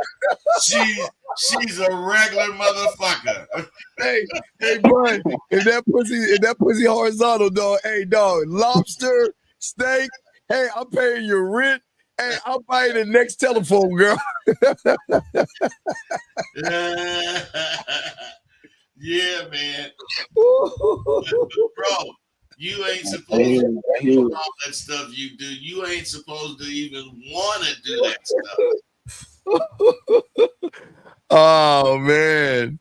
she's a regular motherfucker. Hey, bud, if that pussy horizontal, dog, hey, dog, lobster, steak, hey, I'm paying your rent. Hey, I'll buy you the next telephone, girl. Yeah, man. Bro, you ain't supposed to do all that stuff you do. You ain't supposed to even want to do that stuff. Oh, man.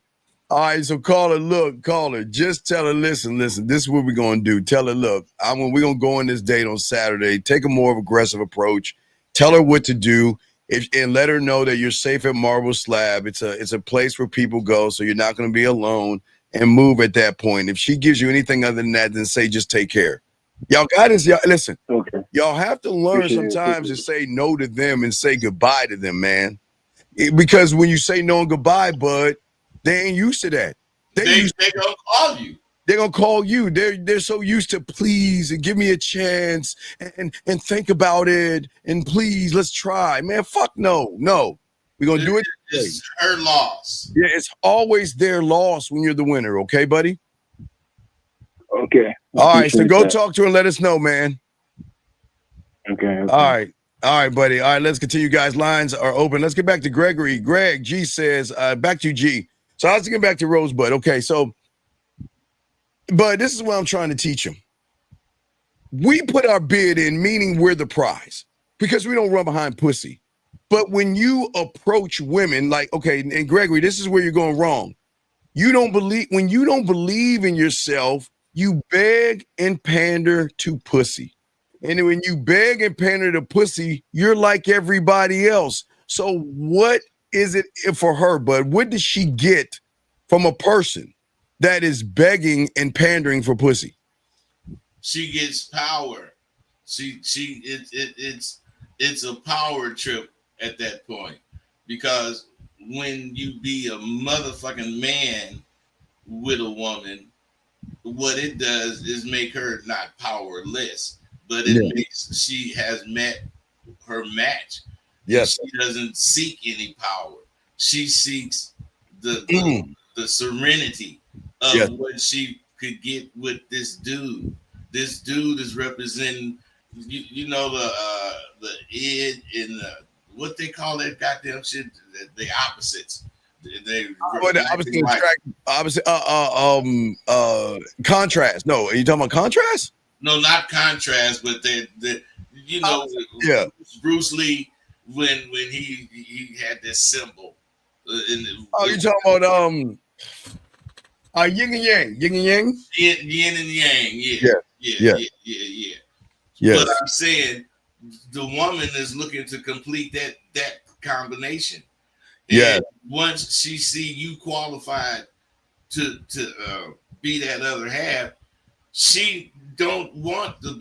All right, so caller, just tell her, listen, this is what we're going to do. Tell her, look, we're going to go on this date on Saturday. Take a more aggressive approach. Tell her what to do, and let her know that you're safe at Marble Slab. It's a place where people go, so you're not going to be alone, and move at that point. If she gives you anything other than that, then say just take care. Y'all got this. Y'all, listen, okay. Y'all have to learn sometimes to say no to them and say goodbye to them, man. Because when you say no and goodbye, bud, they ain't used to that. They gonna call you. They're gonna call you. They're so used to please and give me a chance and think about it and please let's try. Man, fuck no. We're gonna do it. It's her loss. Yeah, it's always their loss when you're the winner, okay, buddy? Okay. All right, so go talk to her and let us know, man. Okay. All right, buddy. All right, let's continue, guys. Lines are open. Let's get back to Gregory. Greg, G says, back to you, G. So I was getting back to Rosebud. Okay, so, but this is what I'm trying to teach him. We put our bid in, meaning we're the prize, because we don't run behind pussy. But when you approach women, like, okay, and Gregory, this is where you're going wrong. When you don't believe in yourself, you beg and pander to pussy. And when you beg and pander to pussy, you're like everybody else. So what is it for her, bud? What does she get from a person that is begging and pandering for pussy? She gets power. It's a power trip at that point, because when you be a motherfucking man with a woman, what it does is make her not powerless, but it makes she has met her match. Yes, she doesn't seek any power. She seeks the serenity of what she could get with this dude. This dude is representing, you know, the id in the what they call that goddamn shit, the opposites. Contrast. No, are you talking about contrast? No, not contrast, but you know, Bruce Lee when he had this symbol. You talking about yin and yang, yin and yang, yeah. But I'm saying the woman is looking to complete that combination. And once she see you qualified to be that other half, she don't want to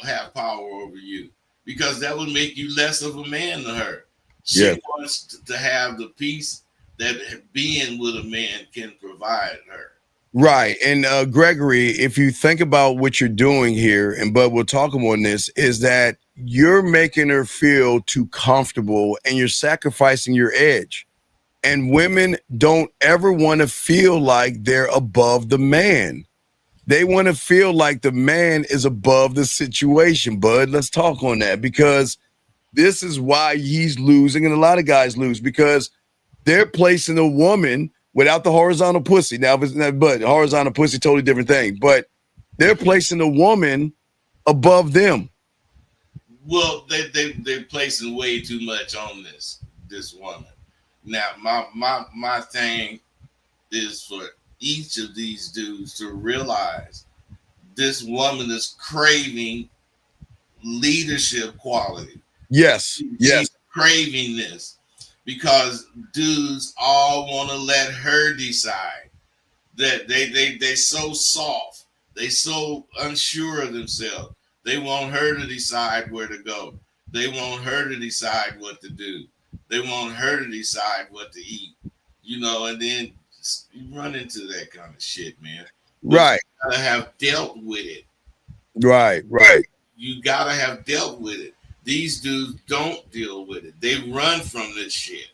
have power over you, because that would make you less of a man to her. She wants to have the peace that being with a man can provide her. Right. And Gregory, if you think about what you're doing here, and Bud will talk on this, is that you're making her feel too comfortable and you're sacrificing your edge. And women don't ever want to feel like they're above the man. They want to feel like the man is above the situation. Bud, let's talk on that, because this is why he's losing, and a lot of guys lose, because they're placing a woman without the horizontal pussy. Now, but horizontal pussy, totally different thing. But they're placing the woman above them. Well, they're placing way too much on this woman. Now, my thing is for each of these dudes to realize this woman is craving leadership quality. Yes, She's craving this because dudes all want to let her decide. That they so soft, they so unsure of themselves. They want her to decide where to go. They want her to decide what to do. They want her to decide what to eat. You know, and then you run into that kind of shit, man. But right. You gotta have dealt with it. Right. You gotta have dealt with it. These dudes don't deal with it. They run from this shit.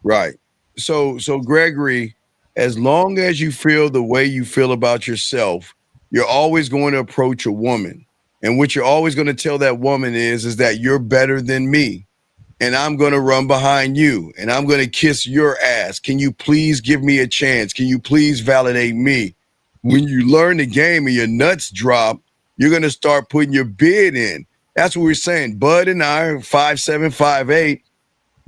Right. So Gregory, as long as you feel the way you feel about yourself, you're always going to approach a woman. And what you're always going to tell that woman is that you're better than me. And I'm going to run behind you. And I'm going to kiss your ass. Can you please give me a chance? Can you please validate me? When you learn the game and your nuts drop, you're going to start putting your bid in. That's what we're saying. Bud and I are 5'7", 5'8".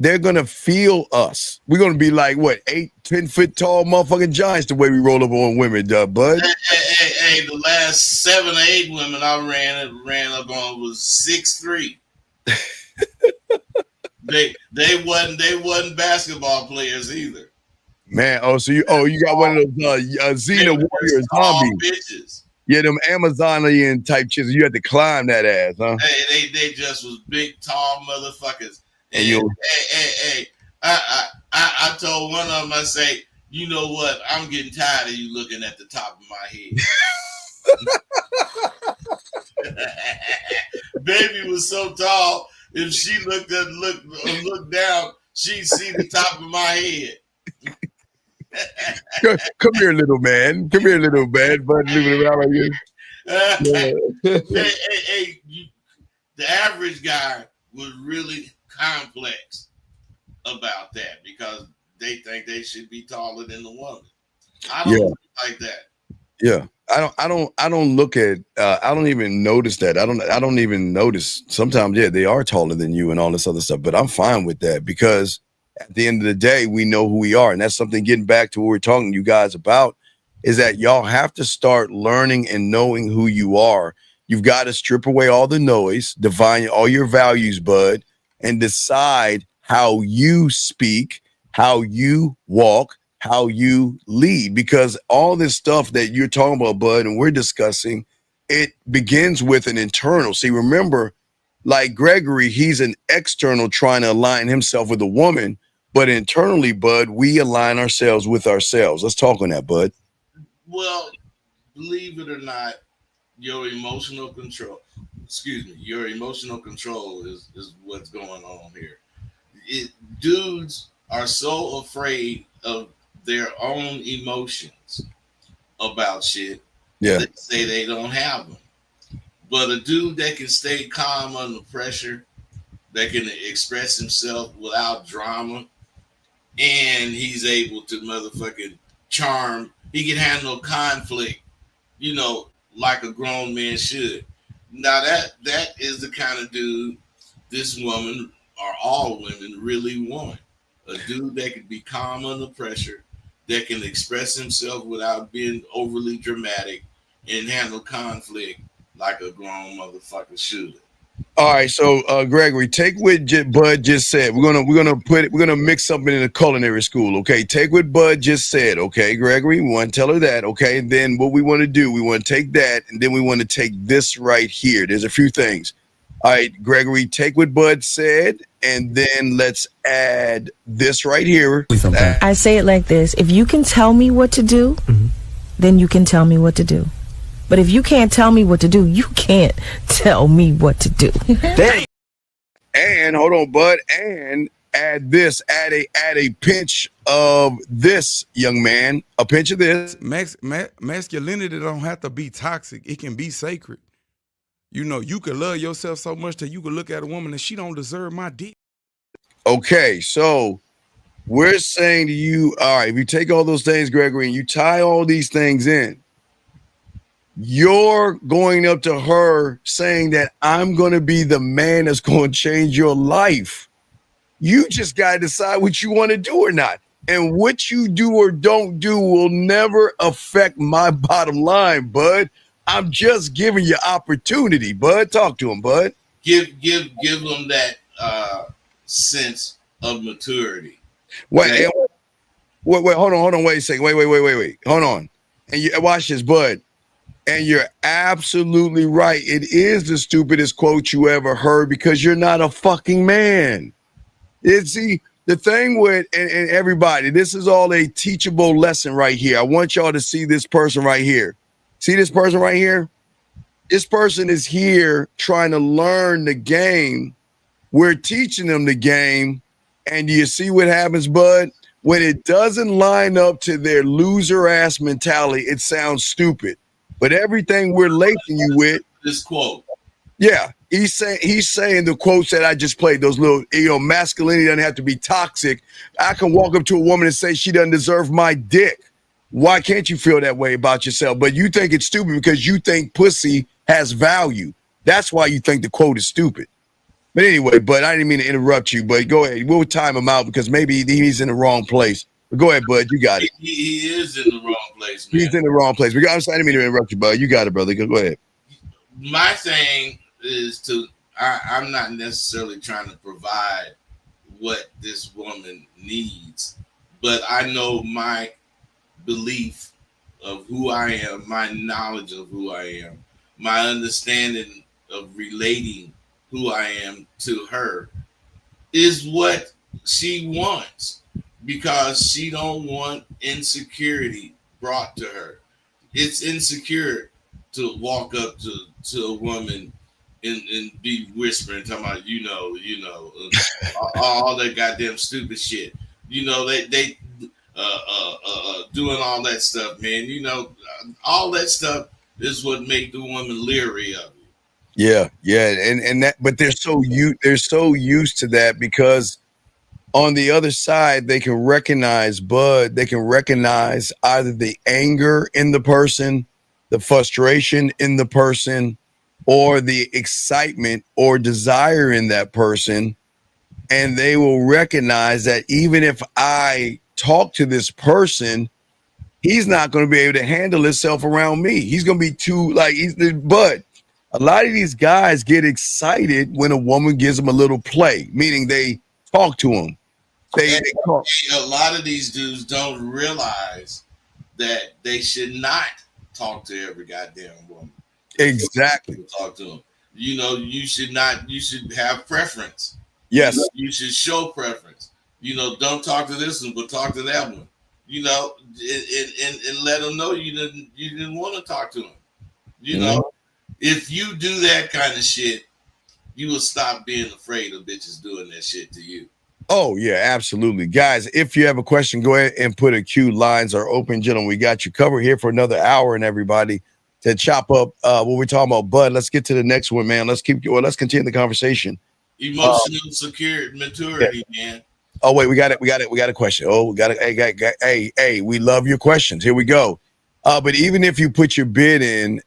They're going to feel us. We're going to be like, what, 8, 10-foot tall motherfucking giants the way we roll up on women, Bud. Hey, the last 7 or 8 women I ran up on was 6'3". They wasn't basketball players either. Man, you got one of those Xena warrior zombie bitches. Yeah, them Amazonian type chicks. You had to climb that ass, huh? Hey, they just was big, tall motherfuckers. And hey, I told one of them, I say, you know what? I'm getting tired of you looking at the top of my head. Baby was so tall, if she looked down, she'd see the top of my head. Come here, little man. Come here, little man. Bud moving around like this. Hey, the average guy was really complex about that because they think they should be taller than the woman. I don't like that. Yeah. I don't look at I don't even notice that. I don't even notice sometimes, they are taller than you and all this other stuff, but I'm fine with that because at the end of the day, we know who we are. And that's something getting back to what we're talking to you guys about is that y'all have to start learning and knowing who you are. You've got to strip away all the noise, define all your values, Bud, and decide how you speak, how you walk, how you lead, because all this stuff that you're talking about, Bud, and we're discussing, it begins with an internal. See, remember, like Gregory, he's an external trying to align himself with a woman, but internally, Bud, we align ourselves with ourselves. Let's talk on that, Bud. Well, believe it or not, your emotional control is what's going on here. Dudes are so afraid of their own emotions about shit. They say they don't have them. But a dude that can stay calm under pressure, that can express himself without drama, and he's able to motherfucking charm, he can handle conflict, like a grown man should. Now that is the kind of dude this woman or all women really want. A dude that can be calm under pressure, that can express himself without being overly dramatic and handle conflict like a grown motherfucker should. All right, so Gregory, take what Bud just said. We're gonna mix something in the culinary school. Okay, take what Bud just said. Okay, Gregory, we want to tell her that. Okay, and then what we want to do, we want to take that, and then we want to take this right here. There's a few things. All right, Gregory, take what Bud said, and then let's add this right here. I say it like this: if you can tell me what to do, then you can tell me what to do. But if you can't tell me what to do, you can't tell me what to do. And hold on, Bud, and add this, add a pinch of this, young man, a pinch of this. Masculinity don't have to be toxic. It can be sacred. You can love yourself so much that you can look at a woman and she don't deserve my dick. Okay, so We're saying to you, all right, if you take all those things, Gregory, and you tie all these things in, you're going up to her saying that I'm going to be the man that's going to change your life. You just got to decide what you want to do or not. And what you do or don't do will never affect my bottom line, bud. I'm just giving you opportunity, bud. Talk to him, bud. Give them that sense of maturity. Wait, hold on, wait a second. Wait. Hold on. And you watch this, bud. And you're absolutely right. It is the stupidest quote you ever heard because you're not a fucking man. See, the thing with, and everybody, this is all a teachable lesson right here. I want y'all to see this person right here. See this person right here? This person is here trying to learn the game. We're teaching them the game. And do you see what happens, bud? When it doesn't line up to their loser ass mentality, it sounds stupid. But everything we're lacing you with, this quote. Yeah, he's saying the quotes that I just played, those little, masculinity doesn't have to be toxic. I can walk up to a woman and say she doesn't deserve my dick. Why can't you feel that way about yourself? But you think it's stupid because you think pussy has value. That's why you think the quote is stupid. But anyway, but I didn't mean to interrupt you, but go ahead. We'll time him out because maybe he's in the wrong place. But go ahead, bud. You got it. He is in the wrong place, man. He's in the wrong place. I'm sorry, I didn't mean to interrupt you, bud. You got it, brother. Go ahead. My thing is I'm not necessarily trying to provide what this woman needs, but I know my belief of who I am, my knowledge of who I am, my understanding of relating who I am to her is what she wants, because she don't want insecurity brought to her. It's insecure to walk up to a woman and be whispering, talking about, all that goddamn stupid shit. They doing all that stuff, man. All that stuff is what make the woman leery of you. Yeah, and that, but they're so used to that because on the other side they can recognize, bud. They can recognize either the anger in the person, the frustration in the person, or the excitement or desire in that person, and they will recognize that even if I talk to this person, he's not going to be able to handle himself around me. He's going to be too but a lot of these guys get excited when a woman gives them a little play, meaning they talk to them. They talk. A lot of these dudes don't realize that they should not talk to every goddamn woman. Exactly. Talk to them. You should not. You should have preference. Yes. You should show preference. Don't talk to this one, but talk to that one. And let them know you didn't want to talk to them. If you do that kind of shit, you will stop being afraid of bitches doing that shit to you. Oh, yeah, absolutely. Guys, if you have a question, go ahead and put a Q. Lines are open. Gentlemen, we got you covered here for another hour, and everybody to chop up what we're talking about. Bud, let's get to the next one, man. Let's continue the conversation. Emotional maturity, man. Oh, wait, we got a question. Oh, we got it. Hey, we love your questions. Here we go. But even if you put your bid in,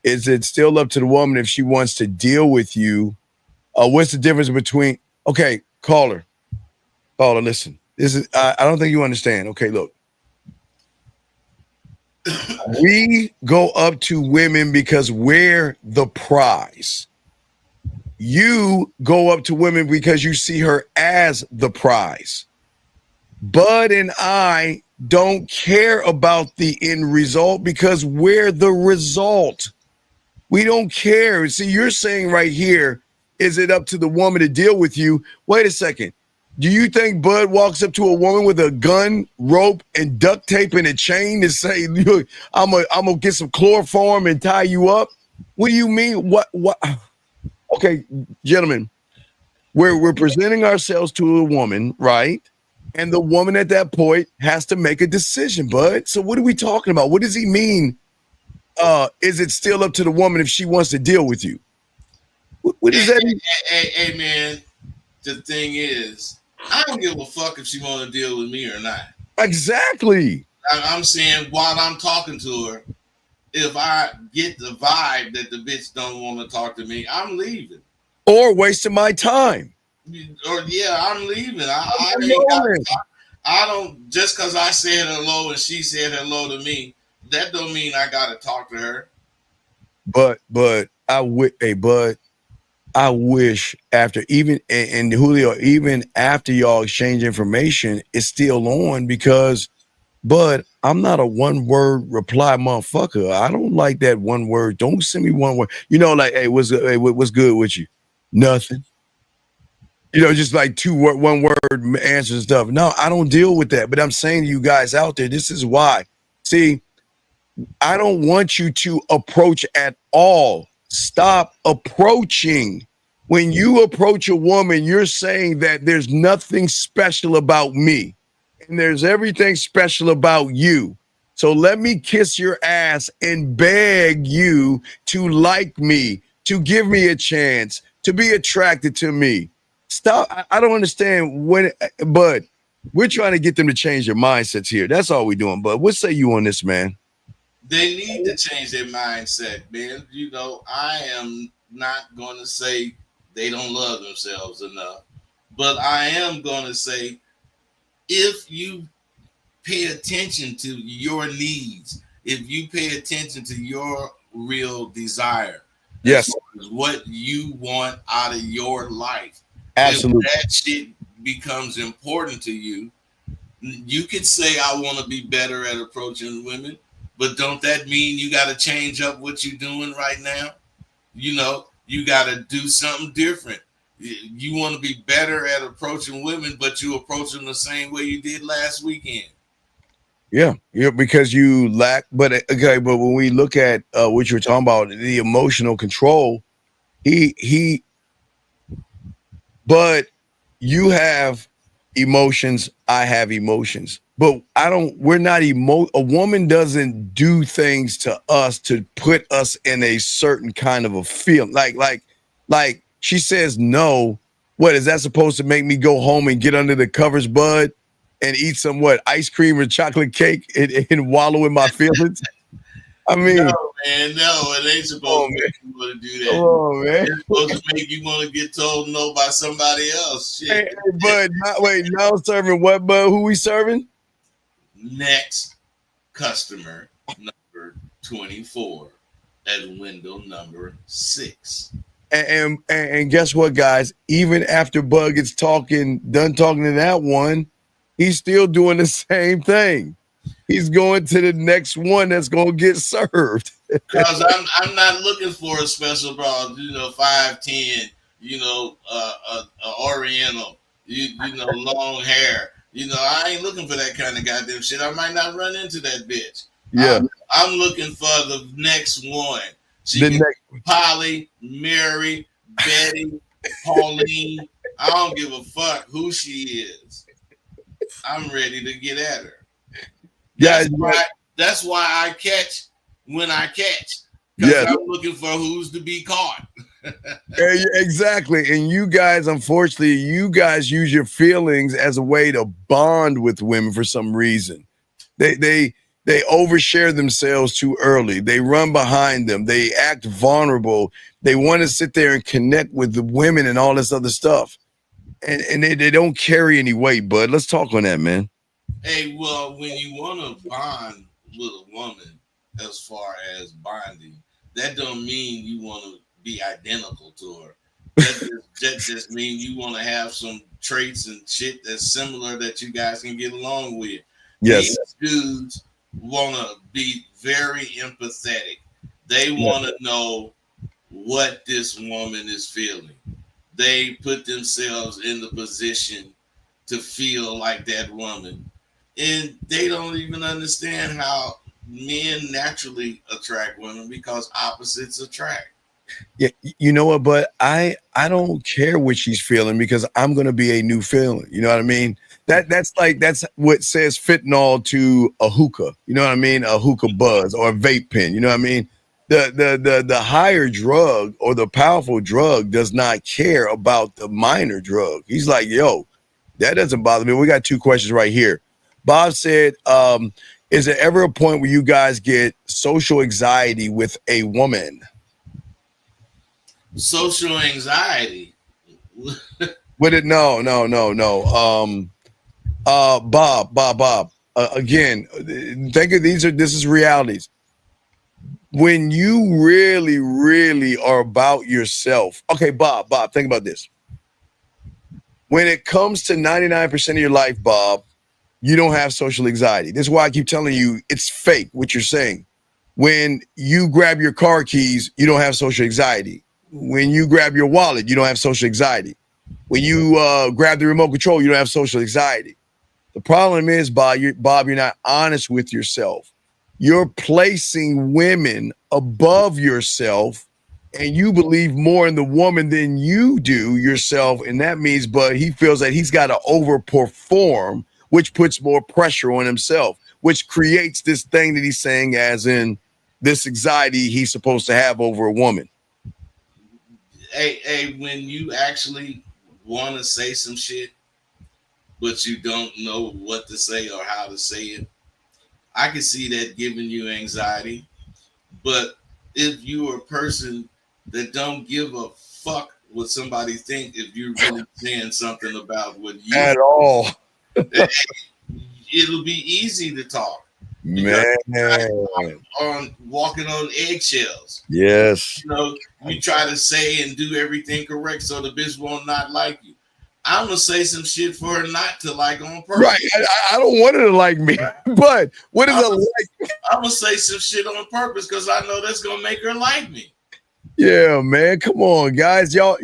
is it still up to the woman if she wants to deal with you? What's the difference between, okay, caller, listen, this is, I don't think you understand. Okay, look, we go up to women because we're the prize. You go up to women because you see her as the prize. Bud and I don't care about the end result because we're the result. We don't care. See, you're saying right here, is it up to the woman to deal with you? Wait a second. Do you think Bud walks up to a woman with a gun, rope, and duct tape and a chain to say, look, I'm gonna get some chloroform and tie you up? What do you mean? What? Okay, gentlemen, we're presenting ourselves to a woman, right? And the woman at that point has to make a decision, Bud. So what are we talking about? What does he mean? Is it still up to the woman if she wants to deal with you? What does that mean? Hey, man, the thing is, I don't give a fuck if she want to deal with me or not. Exactly. I'm saying while I'm talking to her, if I get the vibe that the bitch don't want to talk to me, I'm leaving. Or wasting my time. Or yeah, I'm leaving. I ain't got. I don't just because I said hello and she said hello to me. That don't mean I gotta talk to her. But I wish after even and Julio, even after y'all exchange information, it's still on because. But I'm not a one word reply motherfucker. I don't like that one word. Don't send me one word. You know, like, hey, what's good with you? Nothing. You know, just like one word answers and stuff. No, I don't deal with that. But I'm saying to you guys out there, this is why. See, I don't want you to approach at all. Stop approaching. When you approach a woman, you're saying that there's nothing special about me. And there's everything special about you. So let me kiss your ass and beg you to like me, to give me a chance, to be attracted to me. Stop. I don't understand but we're trying to get them to change their mindsets here. That's all we're doing. But what say you on this, man? They need to change their mindset, man. You know, I am not going to say they don't love themselves enough, but I am going to say, if you pay attention to your needs, if you pay attention to your real desire, yes, what you want out of your life, absolutely, if that shit becomes important to you, you could say, I want to be better at approaching women, but don't that mean you got to change up what you're doing right now? You know, you got to do something different. You want to be better at approaching women, but you approach them the same way you did last weekend. Yeah, because you lack. But okay, but when we look at what you're talking about, the emotional control, but you have emotions, I have emotions, but we're not a woman doesn't do things to us to put us in a certain kind of a feeling. Like she says no. What is that supposed to make me go home and get under the covers, bud, and eat some ice cream or chocolate cake and wallow in my feelings? I mean, no, man, no, it ain't supposed to make you want to do that. Oh man, it's supposed to make you want to get told no by somebody else. Shit. Hey, bud, now serving what, bud? Who we serving? Next customer number 24 at window number 6. And guess what, guys? Even after Bud gets done talking to that one, he's still doing the same thing. He's going to the next one that's gonna get served. Because I'm not looking for a special bra, 5'10", Oriental, long hair. I ain't looking for that kind of goddamn shit. I might not run into that bitch. Yeah, I'm looking for the next one. She can be Polly, Mary, Betty, Pauline. I don't give a fuck who she is. I'm ready to get at her. That's why I catch when I catch. Because I'm looking for who's to be caught. Exactly. And you guys, unfortunately, use your feelings as a way to bond with women for some reason. They overshare themselves too early. They run behind them. They act vulnerable. They want to sit there and connect with the women and all this other stuff. And they don't carry any weight, bud. Let's talk on that, man. Hey, well, when you want to bond with a woman, as far as bonding, that don't mean you want to be identical to her. That just means you want to have some traits and shit that's similar that you guys can get along with. Yes. These dudes want to be very empathetic. They want to know what this woman is feeling. They put themselves in the position to feel like that woman. And they don't even understand how men naturally attract women because opposites attract. Yeah, you know what, but I don't care what she's feeling because I'm gonna be a new feeling. You know what I mean? That's what says fentanyl to a hookah. You know what I mean? A hookah buzz or a vape pen. You know what I mean? The higher drug or the powerful drug does not care about the minor drug. He's like, yo, That doesn't bother me. We got 2 questions right here. Bob said, is there ever a point where you guys get social anxiety with a woman? Social anxiety. With it? No. Bob. Again, think of this is realities. When you really, really are about yourself. Okay, Bob, think about this. When it comes to 99% of your life, Bob, you don't have social anxiety. This is why I keep telling you it's fake what you're saying. When you grab your car keys, you don't have social anxiety. When you grab your wallet, you don't have social anxiety. When you grab the remote control, you don't have social anxiety. The problem is, Bob, you're not honest with yourself. You're placing women above yourself, and you believe more in the woman than you do yourself. And that means, but he feels that he's got to overperform, which puts more pressure on himself, which creates this thing that he's saying as in this anxiety he's supposed to have over a woman. Hey, when you actually want to say some shit, but you don't know what to say or how to say it, I can see that giving you anxiety. But if you're a person that don't give a fuck what somebody think, if you're really saying something about what you at all, it'll be easy to talk. Man, on walking on eggshells. Yes. You know, you try to say and do everything correct so the bitch will not like you. I'm gonna say some shit for her not to like on purpose. Right. I don't want her to like me, but what is it like? I'm gonna say some shit on purpose because I know that's gonna make her like me. Yeah, man. Come on, guys. Y'all,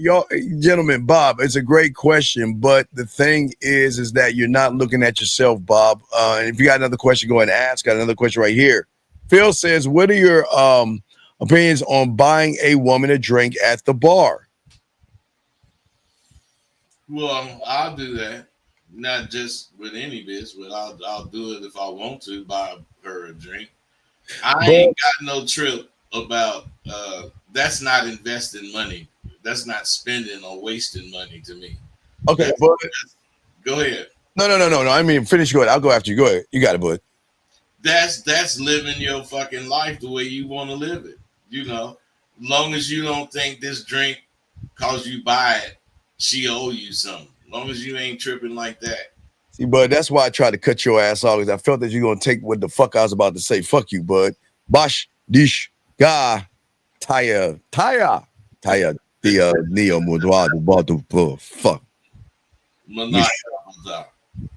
gentlemen, Bob, it's a great question, but the thing is that you're not looking at yourself, Bob. And if you got another question, go ahead and ask. Got another question right here. Phil says, what are your opinions on buying a woman a drink at the bar? Well, I'll do that. Not just with any bitch, but I'll do it if I want to buy her a drink. I ain't got no trip about that's not investing money. That's not spending or wasting money to me. Okay, but go ahead. No. I mean, finish. Go ahead. I'll go after you. Go ahead. You got it, bud. That's living your fucking life the way you want to live it. You know, long as you don't think this drink, cause you buy it, she owe you something. Long as you ain't tripping like that. See, bud, that's why I tried to cut your ass off, because I felt that you're gonna take what the fuck I was about to say. Fuck you, bud. Bosh, dish, ga, taya, the neo mudwadu badu fuck.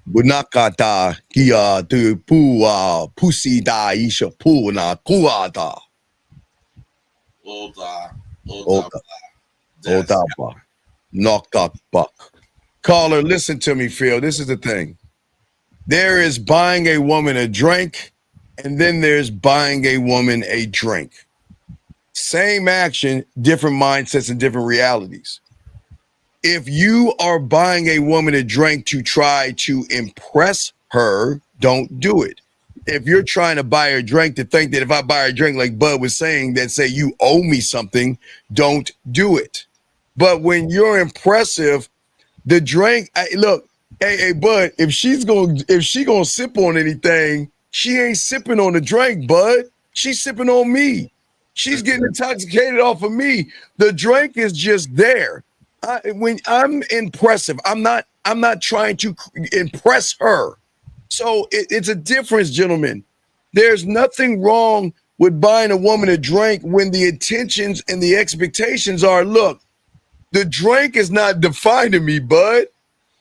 Bunakata kia tu pua pusi da isha puna kuada. Oda. Knocked up buck. Caller, listen to me, Phil. This is the thing. There is buying a woman a drink, and then there's buying a woman a drink. Same action, different mindsets and different realities. If you are buying a woman a drink to try to impress her, don't do it. If you're trying to buy her a drink to think that if I buy her a drink, like Bud was saying, that say you owe me something, don't do it. But when you're impressive, the drink, look, hey, Bud, if she gonna sip on anything, she ain't sipping on the drink, Bud. She's sipping on me. She's getting intoxicated off of me. The drink is just there. When I'm impressive, I'm not trying to impress her. So it's a difference, gentlemen. There's nothing wrong with buying a woman a drink when the intentions and the expectations are, look, the drink is not defining me, bud.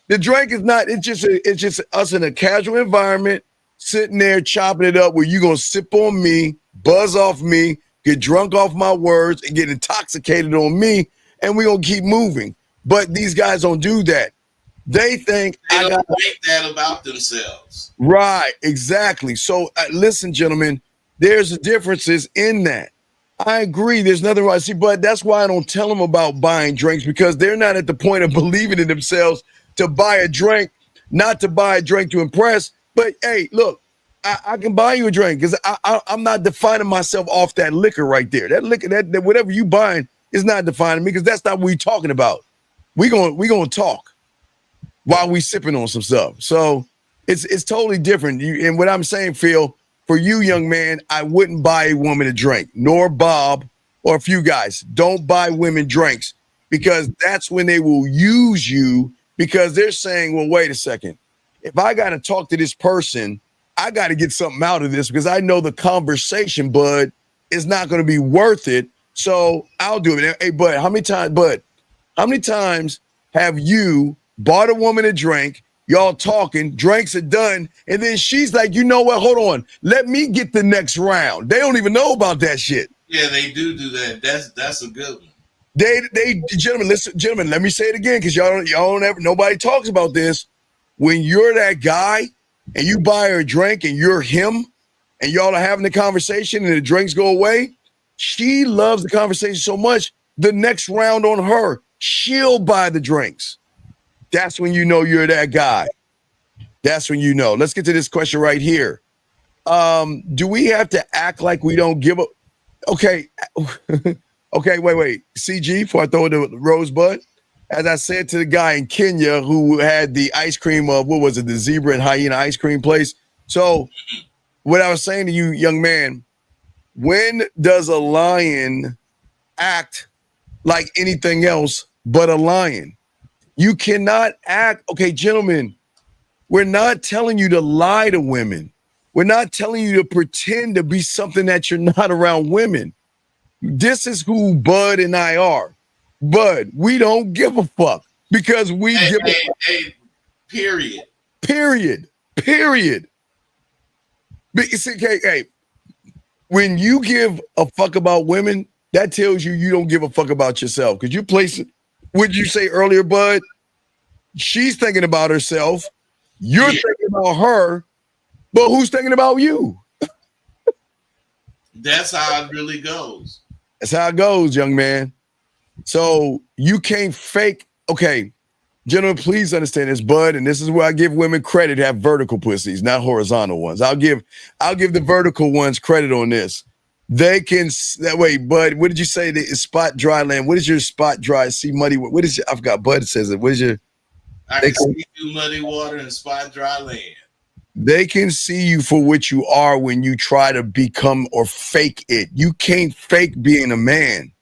The drink is not, it's just us in a casual environment, sitting there chopping it up where you're going to sip on me, buzz off me, get drunk off my words, and get intoxicated on me, and we're going to keep moving. But these guys don't do that. They think they don't think that about themselves. Right, exactly. So listen, gentlemen, there's differences in that. I agree. There's nothing wrong. See, but that's why I don't tell them about buying drinks, because they're not at the point of believing in themselves to buy a drink, not to buy a drink to impress. But hey, look, I can buy you a drink because I'm not defining myself off that liquor right there. That liquor, that whatever you buying is not defining me, because that's not what we're talking about. We're gonna talk. while we sipping on some stuff. So it's totally different. And what I'm saying, Phil, for you, young man, I wouldn't buy a woman a drink, nor Bob or a few guys. Don't buy women drinks because that's when they will use you because they're saying, well, wait a second. If I got to talk to this person, I got to get something out of this because I know the conversation, bud, is not going to be worth it. So I'll do it. Hey, bud, how many times have you bought a woman a drink, y'all talking, drinks are done, and then she's like, you know what, hold on, let me get the next round. They don't even know about that shit. Yeah, they do that. That's a good one. Gentlemen, let me say it again because y'all don't ever, nobody talks about this. When you're that guy and you buy her a drink and you're him and y'all are having the conversation and the drinks go away, she loves the conversation so much, the next round on her, she'll buy the drinks. That's when you know you're that guy. That's when you know. Let's get to this question right here. Do we have to act like we don't give a... Okay. Okay, wait. CG, before I throw it to Rosebud, as I said to the guy in Kenya who had the ice cream of, what was it, the zebra and hyena ice cream place. So what I was saying to you, young man, when does a lion act like anything else but a lion? You cannot act. Okay, gentlemen, we're not telling you to lie to women. We're not telling you to pretend to be something that you're not around women. This is who Bud and I are. Bud, we don't give a fuck because we give a fuck. Period. Hey, when you give a fuck about women, that tells you don't give a fuck about yourself. Because you place, would you say earlier, Bud? She's thinking about herself. You're thinking about her. But who's thinking about you? That's how it really goes. That's how it goes, young man. So you can't fake. Okay, gentlemen, please understand this, Bud, and this is where I give women credit to have vertical pussies, not horizontal ones. I'll give the vertical ones credit on this. They can that way, Bud. What did you say? The spot dry land. What is your spot dry? See muddy. What is your? I forgot. Bud says it. What is your? I can see you muddy water and spot dry land. They can see you for what you are when you try to become or fake it. You can't fake being a man.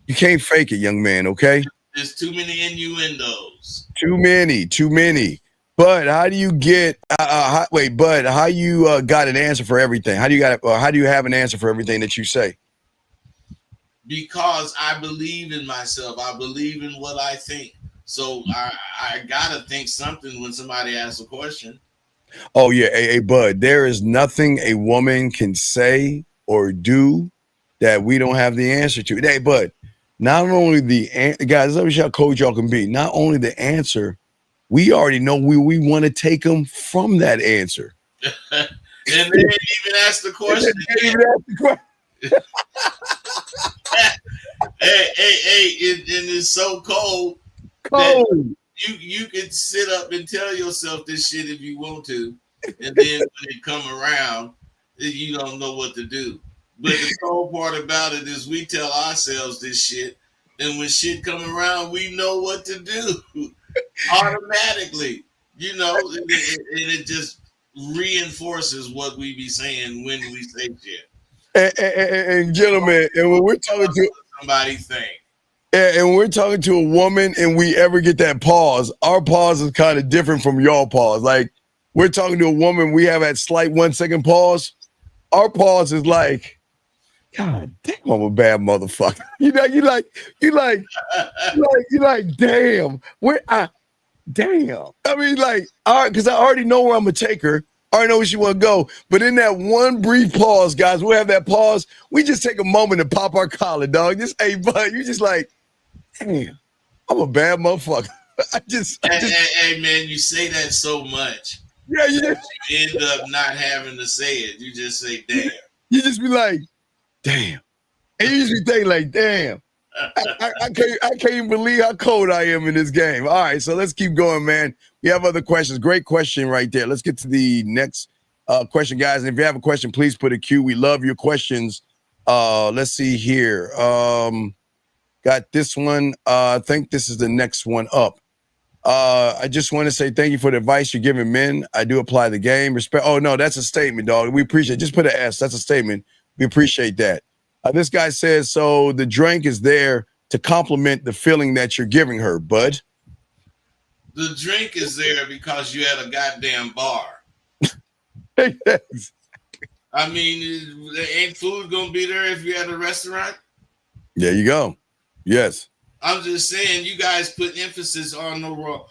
You can't fake it, young man, okay? There's too many innuendos. Too many. Bud, how do you get Bud, how you got an answer for everything? How do you have an answer for everything that you say? Because I believe in myself. I believe in what I think. So I gotta think something when somebody asks a question. Oh yeah, hey, Bud, there is nothing a woman can say or do that we don't have the answer to. Hey, Bud, not only guys, let me show how cold y'all can be. Not only the answer, we already know we want to take them from that answer. And they didn't even ask the question. Hey, and it's so cold. You can sit up and tell yourself this shit if you want to, and then when it come around, you don't know what to do. But the cold part about it is we tell ourselves this shit, and when shit come around, we know what to do automatically. You know, and it just reinforces what we be saying when we say shit. And gentlemen, and when we're talking to somebody think. And when we're talking to a woman and we ever get that pause, our pause is kind of different from y'all pause. Like we're talking to a woman, we have that slight 1 second pause. Our pause is like, God damn, I'm a bad motherfucker. You like, damn. Damn. I mean, like, all right, because I already know where I'm gonna take her. I already know where she want to go. But in that one brief pause, guys, we'll have that pause. We just take a moment to pop our collar, dog. Just, hey, bud, you just like, damn, I'm a bad motherfucker. Hey, man, you say that so much. Yeah, you end up not having to say it. You just say, damn. You just be like, damn. And you just be thinking like, damn. I can't even believe how cold I am in this game. All right, so let's keep going, man. We have other questions. Great question right there. Let's get to the next question, guys. And if you have a question, please put a Q. We love your questions. Let's see here. Got this one. I think this is the next one up. I just want to say thank you for the advice you're giving men. I do apply the game. Respect. Oh no, that's a statement, dog. We appreciate. Just put an S. That's a statement. We appreciate that. This guy says so. The drink is there to complement the feeling that you're giving her, bud. The drink is there because you had a goddamn bar. I mean, ain't food gonna be there if you had a restaurant? There you go. Yes. I'm just saying, you guys put emphasis on the wrong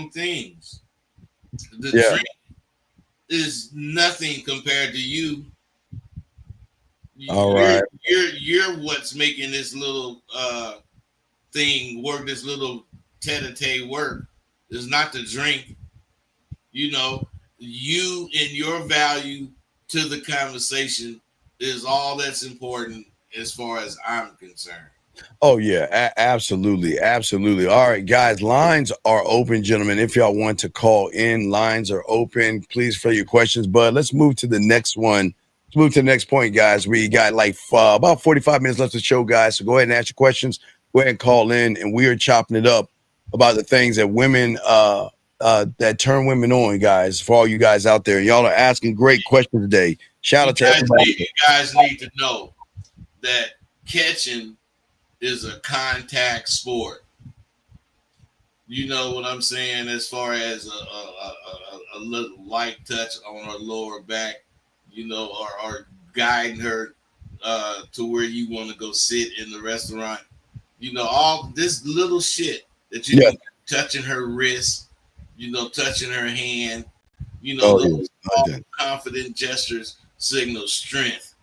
things. The drink is nothing compared to you. All right. You're what's making this little thing work. This little tete-a-tete work is not the drink. You know, you and your value to the conversation is all that's important as far as I'm concerned. Oh yeah, absolutely, absolutely. All right, guys, lines are open, gentlemen. If y'all want to call in, lines are open. Please fill your questions. But let's move to the next one. Let's move to the next point, guys. We got like about 45 minutes left of the show, guys. So go ahead and ask your questions. Go ahead and call in, and we are chopping it up about the things that women that turn women on, guys. For all you guys out there, y'all are asking great questions today. Shout out to everybody. You guys need to know that catching is a contact sport. You know what I'm saying? As far as a little light touch on her lower back, you know, or guiding her to where you want to go sit in the restaurant. You know, all this little shit that you do, touching her wrist, you know, touching her hand, you know, those confident gestures signal strength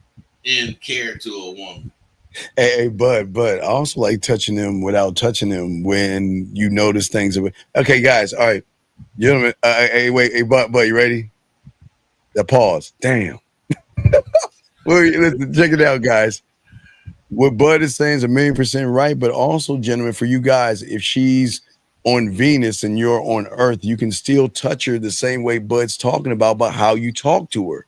and care to a woman. Hey, but I also like touching them without touching them when you notice things. Okay, guys. All right, gentlemen. But you ready? The pause. Damn. Well, listen, check it out, guys. What Bud is saying is 1,000,000% right, but also, gentlemen, for you guys, if she's on Venus and you're on Earth, you can still touch her the same way Bud's talking about how you talk to her.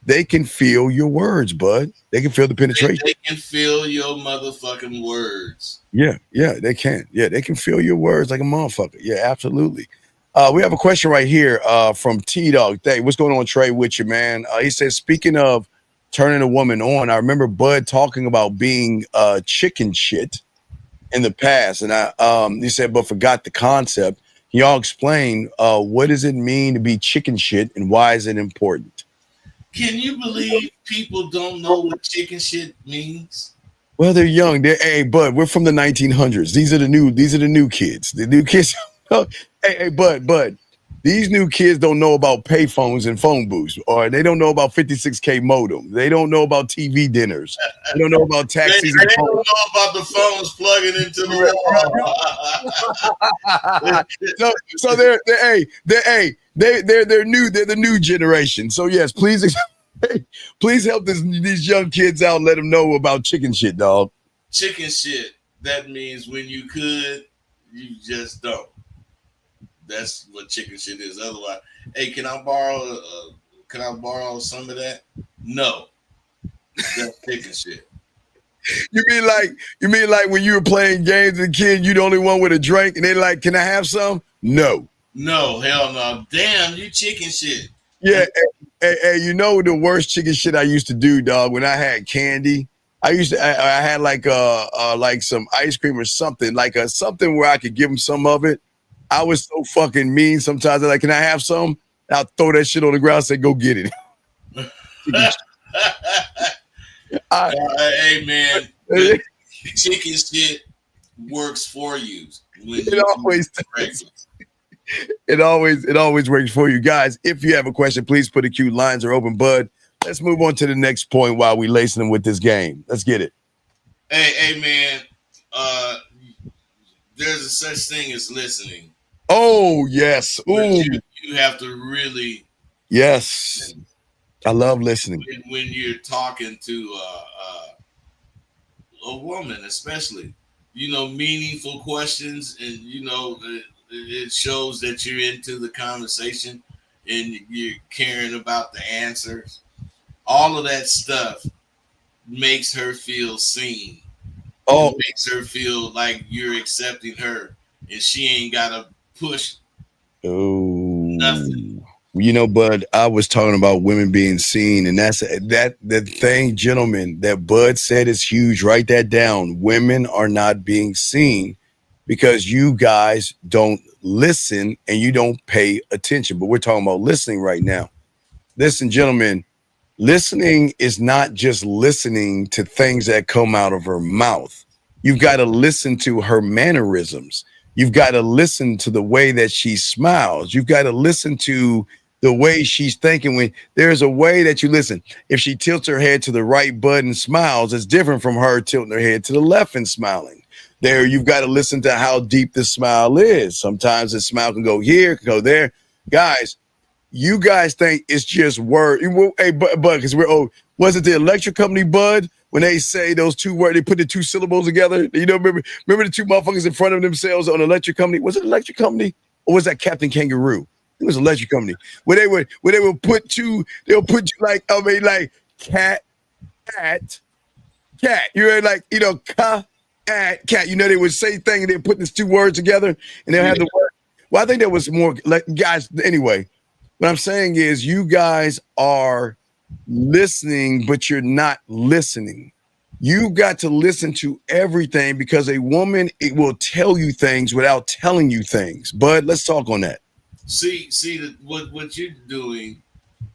They can feel your words, Bud. They can feel the penetration. They can feel your motherfucking words. Yeah, they can. Yeah, they can feel your words like a motherfucker. Yeah, absolutely. We have a question right here from T-Dog. Hey, what's going on, Trey, with you, man? He says, speaking of turning a woman on, I remember Bud talking about being chicken shit in the past. And he said, but forgot the concept. Can y'all explain what does it mean to be chicken shit and why is it important? Can you believe people don't know what chicken shit means? Well, they're young. Bud, we're from the 1900s. These are the new kids. The new kids. Hey, Bud. These new kids don't know about payphones and phone booths, or they don't know about 56K modem. They don't know about TV dinners. They don't know about taxis. They don't know about the phones plugging into the wall. So they're new. They're the new generation. So yes, please help these young kids out. Let them know about chicken shit, dog. Chicken shit. That means when you could, you just don't. That's what chicken shit is. Otherwise, hey, can I borrow some of that? No. That's chicken shit. You mean like when you were playing games as a kid, you the only one with a drink, and they're like, "Can I have some?" No. No, hell no. Damn, you chicken shit. Yeah. Hey, you know the worst chicken shit I used to do, dog, when I had candy? I had like some ice cream or something, something where I could give them some of it. I was so fucking mean sometimes. They're like, can I have some? And I'll throw that shit on the ground and say, go get it. Hey, man. Chicken shit works for you. It always works for you. Guys, if you have a question, please put a queue. Lines are open, Bud. Let's move on to the next point while we lacing them with this game. Let's get it. Hey, man. There's a such thing as listening. Oh, yes. Ooh. You have to really. Yes. I love listening. When you're talking to a woman, especially, you know, meaningful questions, and, you know, it shows that you're into the conversation and you're caring about the answers. All of that stuff makes her feel seen. Oh, it makes her feel like you're accepting her and she ain't gotta push nothing. Bud, I was talking about women being seen, and that's that the thing, gentlemen, that Bud said is huge. Write that down. Women are not being seen because you guys don't listen and you don't pay attention. But we're talking about listening right now. Listen, gentlemen, listening is not just listening to things that come out of her mouth. You've got to listen to her mannerisms. You've got to listen to the way that she smiles. You've got to listen to the way she's thinking. When there's a way that you listen, if she tilts her head to the right Bud and smiles, it's different from her tilting her head to the left and smiling. There, you've got to listen to how deep the smile is. Sometimes the smile can go here, can go there. Guys, you guys think it's just word. Hey, Bud, because was it the electric company, Bud? When they say those two words, they put the two syllables together. Remember the two motherfuckers in front of themselves on electric company? Was it electric company or was that Captain Kangaroo? It was electric company. Where they would put two, they'll put you like cat. You know, cat. They would say thing and they put these two words together and they'll have the word. Well, I think that was more like guys. Anyway, what I'm saying is you guys are listening, but you're not listening. You got to listen to everything because a woman, it will tell you things without telling you things. Bud, let's talk on that. See, what you're doing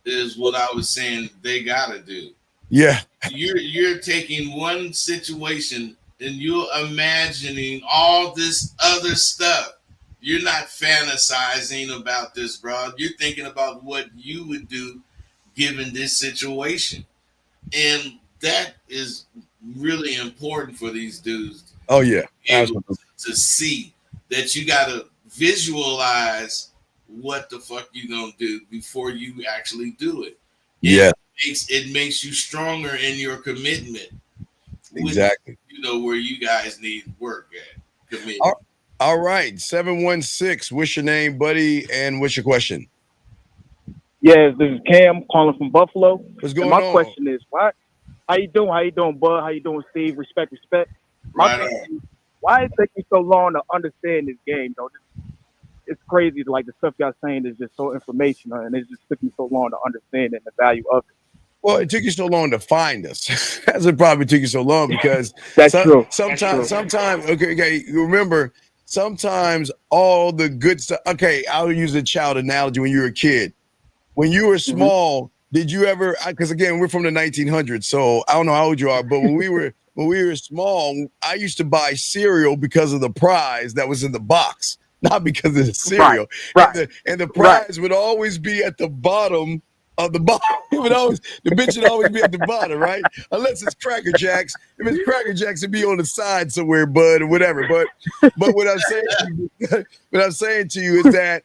is what I was saying they gotta do. Yeah. You're taking one situation and you're imagining all this other stuff. You're not fantasizing about this, bro. You're thinking about what you would do given this situation. And that is really important for these dudes. Oh, yeah. Absolutely. To see that you got to visualize what the fuck you gonna do before you actually do it. Yeah. It makes you stronger in your commitment. Exactly. Where you guys need work at. Commitment. All right. 716. What's your name, buddy? And what's your question? Yes, this is Cam calling from Buffalo. What's going on? My question is, why? How you doing? How you doing, Bud? How you doing, Steve? Respect. My question is, why it take you so long to understand this game, though? It's crazy. Like the stuff y'all saying is just so informational, and it just took me so long to understand it and the value of it. Well, it took you so long to find us. That's what probably took you so long because true. Sometimes, okay. Remember, sometimes all the good stuff. Okay, I'll use a child analogy. When you were a kid, when you were small, did you ever? Because again, we're from the 1900s, so I don't know how old you are, but when we were small, I used to buy cereal because of the prize that was in the box, not because of the cereal. Right. And the prize would always be at the bottom of the bottom. The bitch would always be at the bottom, right? Unless it's Cracker Jacks. If it's Cracker Jacks, it'd be on the side somewhere, Bud, or whatever. But what I'm saying to you is that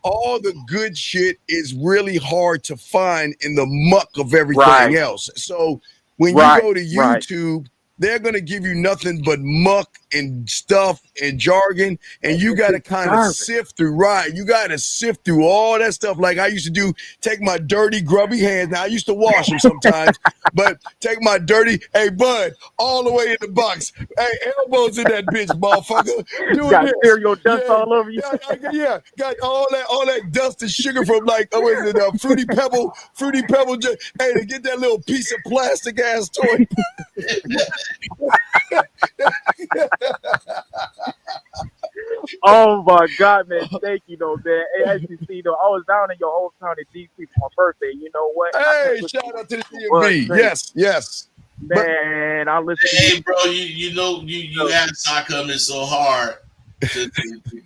all the good shit is really hard to find in the muck of everything else. So when you go to YouTube, they're going to give you nothing but muck and stuff and jargon, and you got to kind of sift through. You got to sift through all that stuff. Like I used to do, take my dirty, grubby hands. Now I used to wash them sometimes, but take my dirty, hey, Bud, all the way in the box. Hey, elbows in that bitch, motherfucker. Got cereal dust all over you. Yeah, got all that dust and sugar from Fruity Pebble. Hey, to get that little piece of plastic ass toy. Oh my God, man! Thank you, though, man. Hey, as you see, though, I was down in your hometown in DC for my birthday. You know what? Hey, shout out to the DMV. Yes. Man, I listen. Hey, bro, you have to stop coming so hard to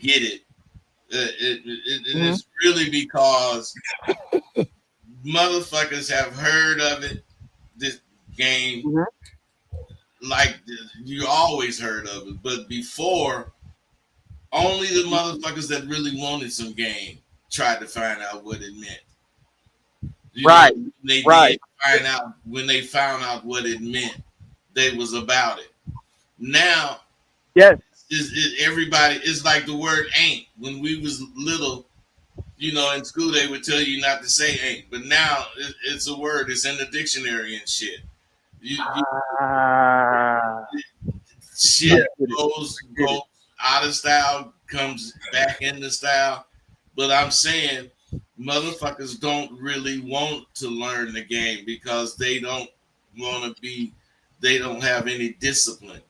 get it. It is really because motherfuckers have heard of it. This game, like you always heard of it, but before. Only the motherfuckers that really wanted some game tried to find out what it meant. They did find out when they found out what it meant, they was about it. Now, everybody is like the word ain't. When we was little, in school they would tell you not to say ain't, but now it's a word. It's in the dictionary and shit. Shit goes out of style, comes back into style. But I'm saying motherfuckers don't really want to learn the game because they don't want to be, they don't have any discipline.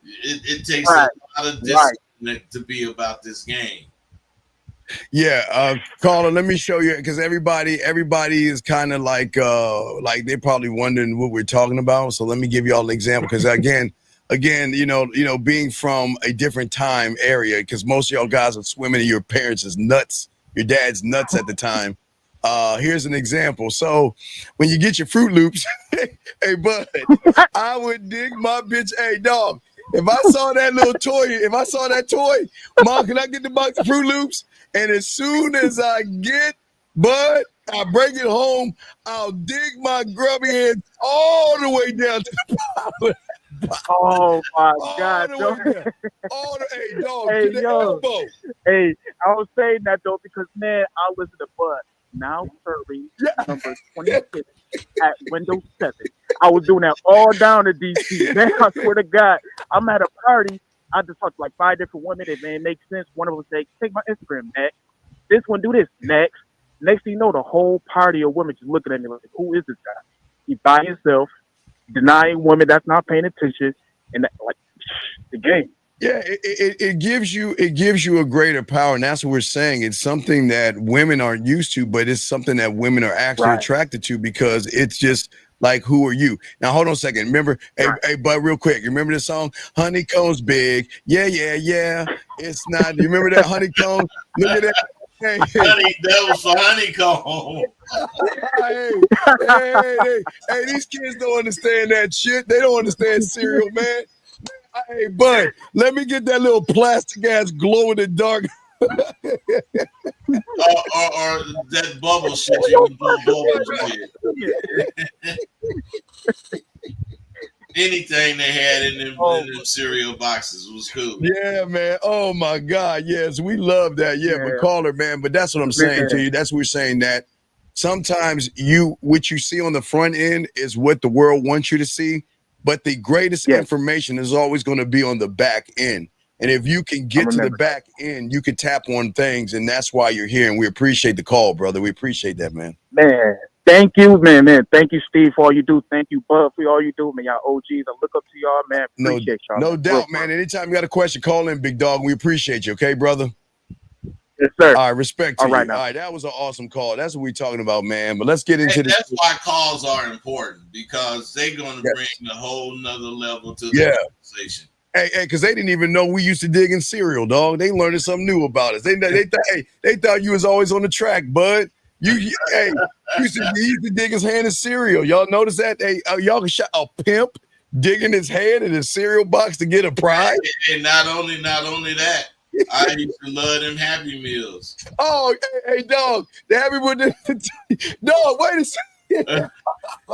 It takes a lot of discipline to be about this game. Yeah, caller, let me show you because everybody is kind of like they're probably wondering what we're talking about. So let me give you all an example because again, being from a different time area, because most of y'all guys are swimming in your parents' is nuts, your dad's nuts at the time. Here's an example. So when you get your Fruit Loops, hey bud, I would dig my bitch. Hey dog, if I saw that little toy, Mom, can I get the box of Fruit Loops? And as soon as I get bud, I bring it home, I'll dig my grubby hands all the way down to the bottom. Oh my God! Hey dog, Hey, to the yo. elbow. Hey, I was saying that though because man, I listen to Bud now Curry number 26 at Windows 7. I was doing that all down to DC. Man, I swear to God, I'm at a party. I just talked to like 5 different women. It man makes sense. One of them say, "Take my Instagram next." This one do this next. Next thing you know, the whole party of women just looking at me like, "Who is this guy?" He by himself, denying women that's not paying attention, and that, like the game. Yeah, it gives you a greater power, and that's what we're saying. It's something that women aren't used to, but it's something that women are actually attracted to because it's just like, who are you? Now, hold on a second. Remember, hey, but real quick, you remember this song, "Honeycomb's Big"? Yeah. It's not. You remember that honeycomb? Look at that. Hey, Honey, that was for honeycomb. hey, these kids don't understand that shit. They don't understand cereal, man. Hey, bud, let me get that little plastic ass glow in the dark. or that bubble shit you can blow bubbles with. Anything they had in them cereal boxes was cool. Yeah, man. Oh my God. Yes, we love that. Yeah, but caller, man. But that's what I'm saying to you. That's what we're saying, that sometimes what you see on the front end is what the world wants you to see. But the greatest information is always going to be on the back end. And if you can get to the back end, you can tap on things. And that's why you're here. And we appreciate the call, brother. We appreciate that, man. Man, thank you, man. Thank you, Steve, for all you do. Thank you, Bud, for all you do, man. Y'all OGs. I look up to y'all, man. Appreciate y'all. No doubt, man. Anytime you got a question, call in, big dog. We appreciate you. Okay, brother? Yes, sir. All right, respect to you. Now. All right, that was an awesome call. That's what we're talking about, man. But let's get into this. That's why calls are important, because they're going to bring a whole nother level to the conversation. Hey, because they didn't even know we used to dig in cereal, dog. They learning something new about us. They thought you was always on the track, bud. You used to dig his hand in cereal. Y'all notice that? Hey, y'all can shot a pimp digging his hand in his cereal box to get a prize. And not only that, I used to love them Happy Meals. Oh, hey, dog. The Happy Meal. Dog, wait a second.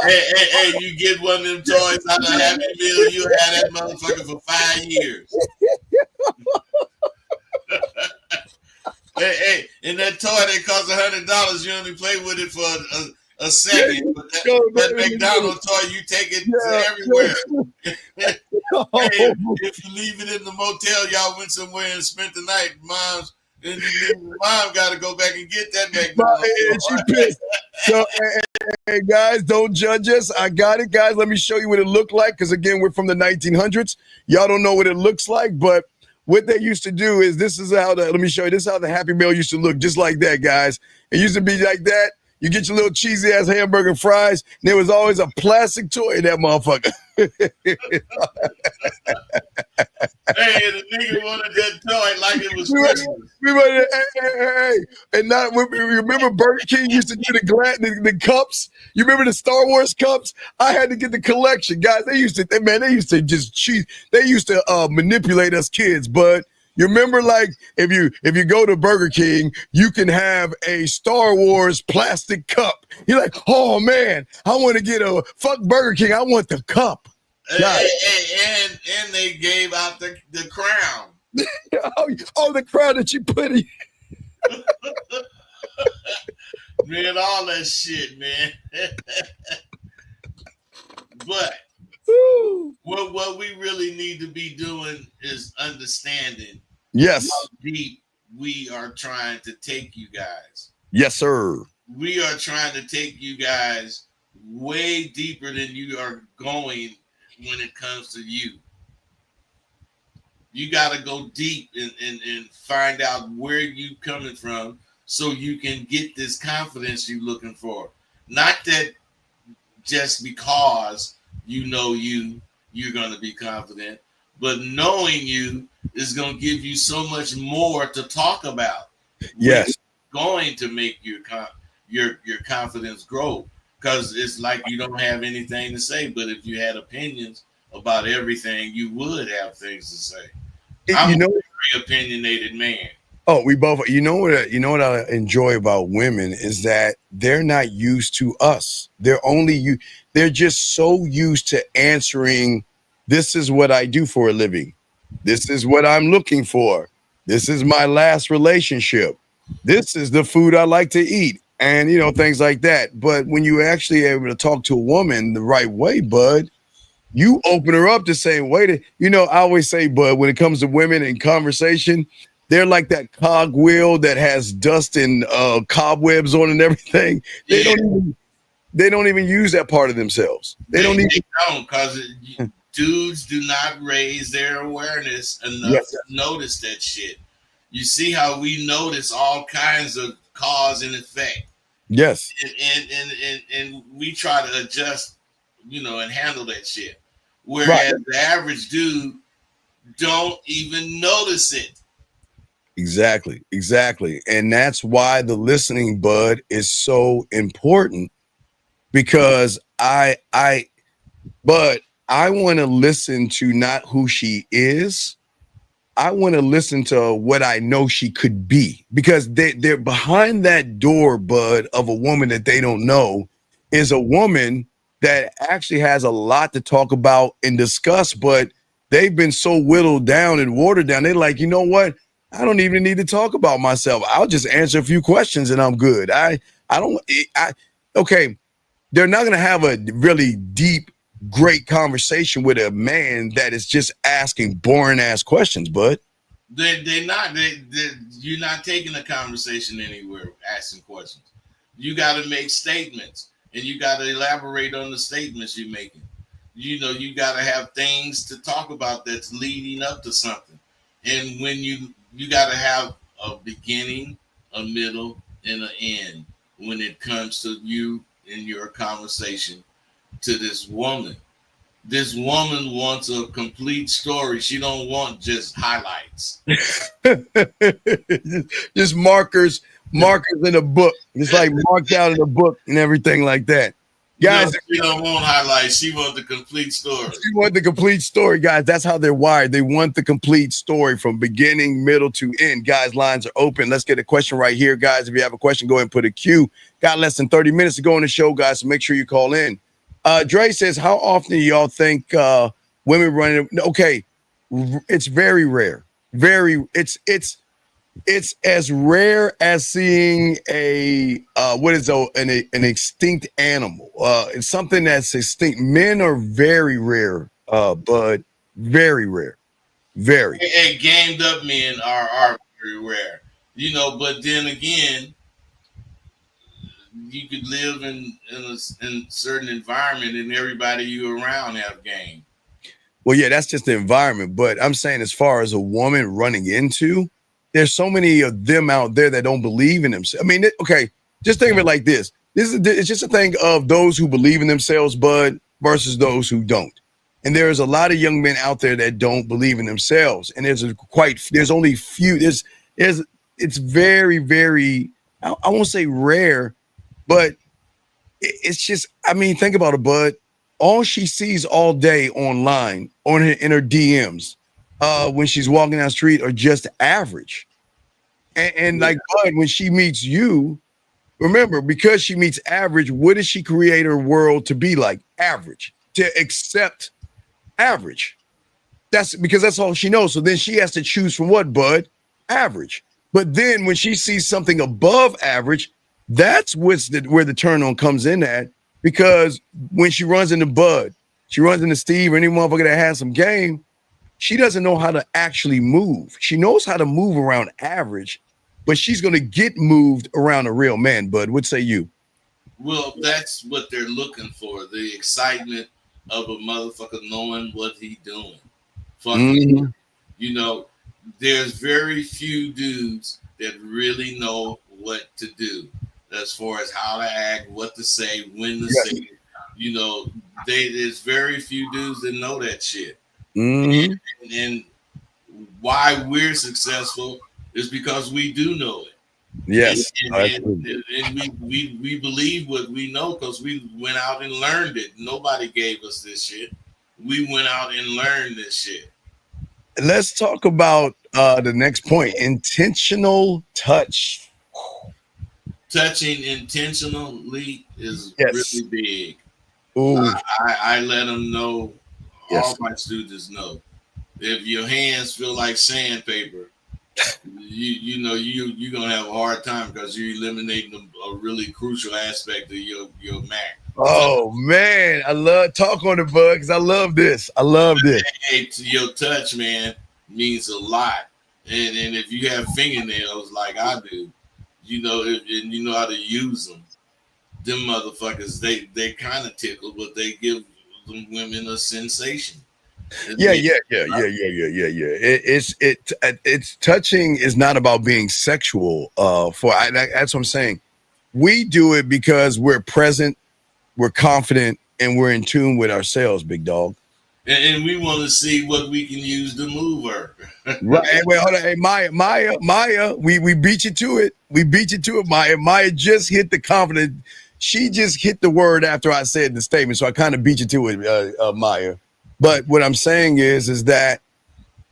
Hey, you get one of them toys out of Happy Meal, you had that motherfucker for 5 years. hey, and that toy that costs $100, you only play with it for a second. But that McDonald's toy, you take it everywhere. Hey, if you leave it in the motel, y'all went somewhere and spent the night, mom got to go back and get that McDonald's. And she pissed. So, hey, guys, don't judge us. I got it, guys. Let me show you what it looked like, because again, we're from the 1900s. Y'all don't know what it looks like, but what they used to do is this is how let me show you. This is how the Happy Meal used to look, just like that, guys. It used to be like that. You get your little cheesy ass hamburger and fries, and there was always a plastic toy in that motherfucker. Hey, the nigga wanted that toy like it was Christmas. Hey. And not remember Burger King used to do the cups? You remember the Star Wars cups? I had to get the collection, guys. They used to just cheat. They used to manipulate us kids, but you remember, like, if you go to Burger King, you can have a Star Wars plastic cup. You're like, oh man, I want to get fuck Burger King. I want the cup. And they gave out the crown. oh, the crown that you put in. Man, all that shit, man. But what we really need to be doing is understanding Yes. how deep we are trying to take you guys. Yes, sir. We are trying to take you guys way deeper than you are going when it comes to you. You got to go deep and find out where you coming from so you can get this confidence you're looking for. Not that just because you know you're going to be confident, but knowing you is going to give you so much more to talk about. Yes. Going to make your confidence grow, because it's like you don't have anything to say, but if you had opinions about everything, you would have things to say. I'm a very opinionated man. Oh, we both. You know what I enjoy about women is that they're not used to us. They're just so used to answering. This is what I do for a living. This is what I'm looking for. This is my last relationship. This is the food I like to eat, and things like that. But when you actually able to talk to a woman the right way, bud, you open her up to saying, wait, I always say, bud, when it comes to women in conversation, they're like that cogwheel that has dust and cobwebs on and everything. They don't even use that part of themselves. They don't because dudes do not raise their awareness enough to notice that shit. You see how we notice all kinds of cause and effect. Yes. And we try to adjust, and handle that shit. Whereas the average dude don't even notice it. Exactly. And that's why the listening, bud, is so important, because I want to listen to not who she is. I want to listen to what I know she could be, because they're behind that door, bud, of a woman that they don't know is a woman that actually has a lot to talk about and discuss, but they've been so whittled down and watered down. They're like, you know what? I don't even need to talk about myself. I'll just answer a few questions and I'm good. Okay. They're not going to have a really deep, great conversation with a man that is just asking boring ass questions, bud. They're not. You're not taking the conversation anywhere asking questions. You got to make statements, and you got to elaborate on the statements you're making. You got to have things to talk about that's leading up to something. And when you got to have a beginning, a middle, and an end when it comes to you and your conversation to this woman. This woman wants a complete story. She don't want just highlights. Just markers in a book. It's like marked out in a book and everything like that. Guys, she don't want highlights. She wants the complete story. She wants the complete story, guys. That's how they're wired. They want the complete story from beginning, middle to end. Guys, lines are open. Let's get a question right here, guys. If you have a question, go ahead and put a Q. Got less than 30 minutes to go on the show, guys, so make sure you call in. Dre says, how often do y'all think women running? Okay, it's very rare. It's as rare as seeing an extinct animal. It's something that's extinct. Men are very rare, but very rare. Very. Hey, gamed up men are very rare. But then again, you could live in a certain environment and everybody you around have game. Well, yeah, that's just the environment. But I'm saying, as far as a woman running into, there's so many of them out there that don't believe in themselves. I mean, okay, just think of it like this. It's just a thing of those who believe in themselves, bud, versus those who don't. And there's a lot of young men out there that don't believe in themselves. And there's only few. It's very, very, I won't say rare, but it's just, I mean, think about it, bud. All she sees all day online, in her DMs, when she's walking down the street, are just average. And like, bud, when she meets you, remember, because she meets average, what does she create her world to be like? Average. To accept average. That's because that's all she knows. So then she has to choose from what, bud? Average. But then when she sees something above average, that's where the turn on comes in at. Because when she runs into Bud, she runs into Steve, or any motherfucker that has some game, she doesn't know how to actually move. She knows how to move around average, but she's going to get moved around a real man. Bud, what say you? Well, that's what they're looking for. The excitement of a motherfucker knowing what he doing. Fucking, you know, there's very few dudes that really know what to do as far as how to act, what to say, when to say it. You know, there's very few dudes that know that shit. And why we're successful is because we do know it. Yes. And we believe what we know because we went out and learned it. Nobody gave us this shit. We went out and learned this shit. Let's talk about the next point: intentional touch. Touching intentionally is really big. Ooh. I let them know. Yes. All my students know. If your hands feel like sandpaper, you're gonna have a hard time because you're eliminating a really crucial aspect of your Mac. Oh man, I love talk on the bug because I love this. I love this. Hey, your touch, man, means a lot. And if you have fingernails like I do, you know, and you know how to use them, them motherfuckers, they kind of tickle, but they give them women a sensation. Yeah. It's touching is not about being sexual. That's what I'm saying. We do it because we're present, we're confident, and we're in tune with ourselves, big dog. And we want to see what we can use to move her. Right. Hey, wait, hold on. Hey, Maya, we beat you to it. We beat you to it, Maya. Maya just hit the confidence. She just hit the word after I said the statement. So I kind of beat you to it, Maya. But what I'm saying is that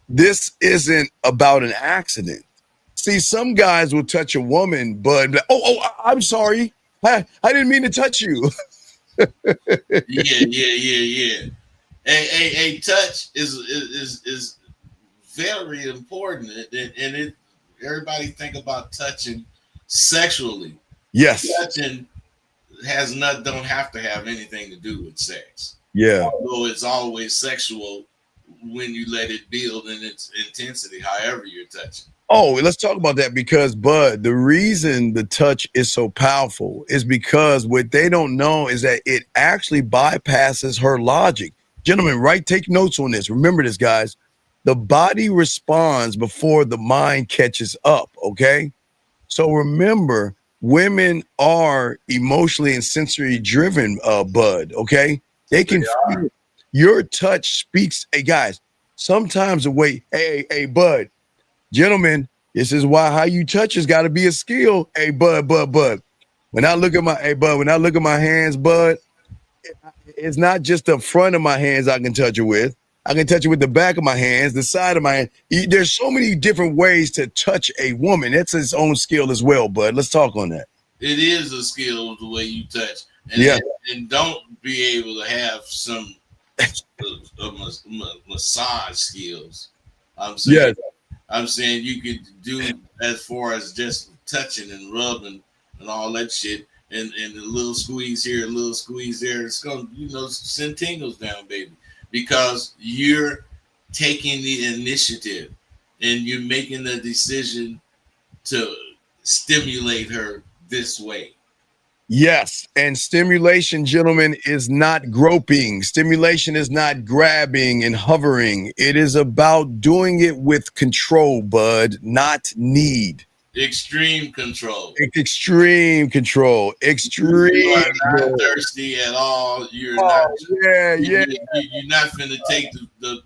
this isn't about an accident. See, some guys will touch a woman, but I'm sorry. I didn't mean to touch you. Yeah. A touch is very important, and everybody think about touching sexually. Yes, touching don't have to have anything to do with sex. Yeah, although it's always sexual when you let it build in its intensity, however you're touching. Oh, let's talk about that because, Bud, the reason the touch is so powerful is because what they don't know is that it actually bypasses her logic. Gentlemen, take notes on this. Remember this, guys. The body responds before the mind catches up, okay? So remember, women are emotionally and sensory driven, Bud, okay? They can feel your touch speaks. Hey, guys, sometimes the way, hey, Bud, gentlemen, this is why how you touch has got to be a skill. Hey, Bud. When I look at my hands, Bud, it's not just the front of my hands I can touch it with. I can touch it with the back of my hands, the side of my hand. There's so many different ways to touch a woman. That's its own skill as well, Bud. Let's talk on that. It is a skill the way you touch. And don't be able to have some massage skills. I'm saying you could do as far as just touching and rubbing and all that shit, and a little squeeze here, a little squeeze there. It's gonna, send tingles down, baby, because you're taking the initiative and you're making the decision to stimulate her this way. Yes, and stimulation, gentlemen, is not groping. Stimulation is not grabbing and hovering. It is about doing it with control, Bud, not need. Extreme control. Extreme control. Extreme. You are not thirsty at all. You're not. You're not finna take the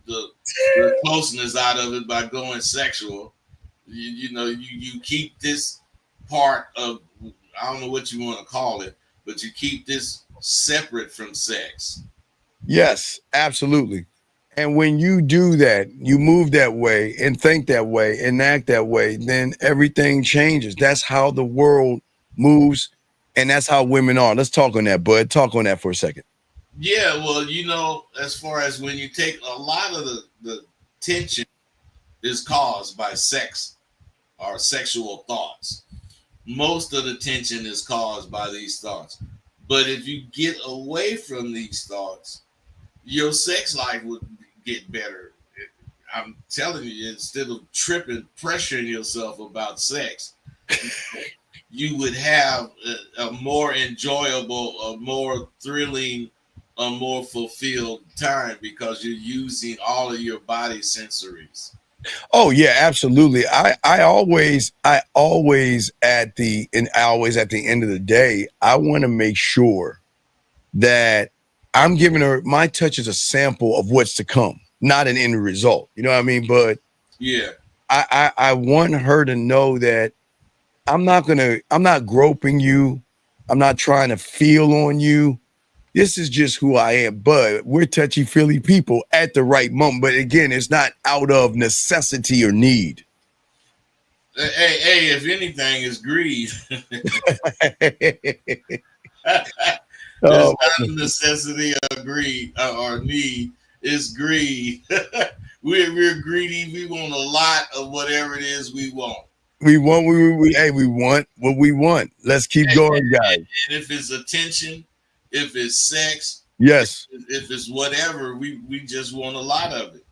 closeness out of it by going sexual. You keep this part of, I don't know what you want to call it, but you keep this separate from sex. Yes, absolutely. And when you do that, you move that way and think that way and act that way, then everything changes. That's how the world moves, and that's how women are. Let's talk on that, Bud. Talk on that for a second. Yeah, well, as far as when you take a lot of the tension is caused by sex or sexual thoughts. Most of the tension is caused by these thoughts. But if you get away from these thoughts, your sex life would get better. I'm telling you, instead of pressuring yourself about sex, you would have a more enjoyable, a more thrilling, a more fulfilled time because you're using all of your body sensories. Oh yeah, absolutely. I always at the end of the day, I want to make sure that I'm giving her my touch is a sample of what's to come, not an end result. You know what I mean? But Yeah. I want her to know that I'm not groping you. I'm not trying to feel on you. This is just who I am. But we're touchy-feely people at the right moment. But again, it's not out of necessity or need. Hey, if anything, it's greed. It's Oh, not a necessity or greed or need. It's greed. we're greedy. We want a lot of whatever it is we want. we want we want what we want. Let's keep going, guys. And if it's attention, if it's sex, Yes. if it's whatever, we just want a lot of it.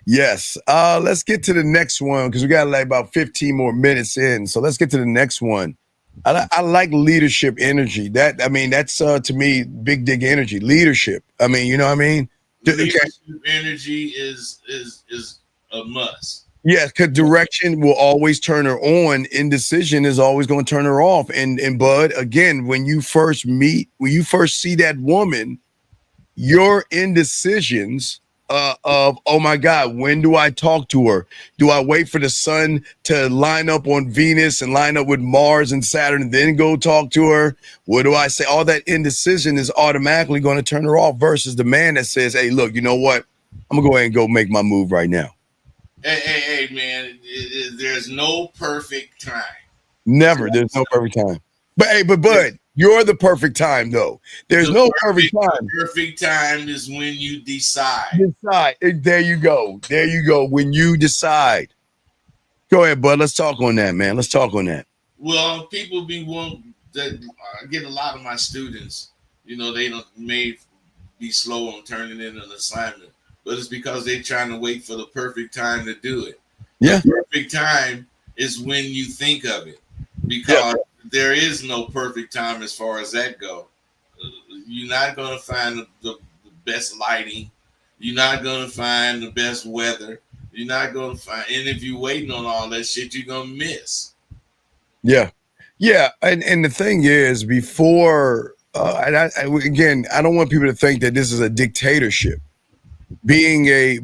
Yes. Let's get to the next one because we got like about 15 more minutes in. So let's get to the next one. I like leadership energy. That's to me big dig energy. Leadership. I mean, you know what I mean? Leadership energy is a must. Yeah, because direction will always turn her on. Indecision is always going to turn her off. And Bud, again, when you first see that woman, your indecisions of, oh my God, when do I talk to her? Do I wait for the sun to line up on Venus and line up with Mars and Saturn and then go talk to her? What do I say? All that indecision is automatically going to turn her off versus the man that says, hey, look, you know what? I'm going to go ahead and go make my move right now. Hey, man, there's no perfect time. Never. There's no perfect time. But hey, Bud, you're the perfect time, though. There's no perfect time. The perfect time is when you decide. There you go. There you go. When you decide. Go ahead, Bud. Let's talk on that, man. Let's talk on that. Well, people that I get a lot of my students, they may be slow on turning in an assignment, but it's because they're trying to wait for the perfect time to do it. Yeah. The perfect time is when you think of it, because there is no perfect time as far as that go. You're not going to find the best lighting. You're not going to find the best weather. You're not going to find, and if you're waiting on all that shit, you're going to miss. Yeah. Yeah. And the thing is, before, again, I don't want people to think that this is a dictatorship. The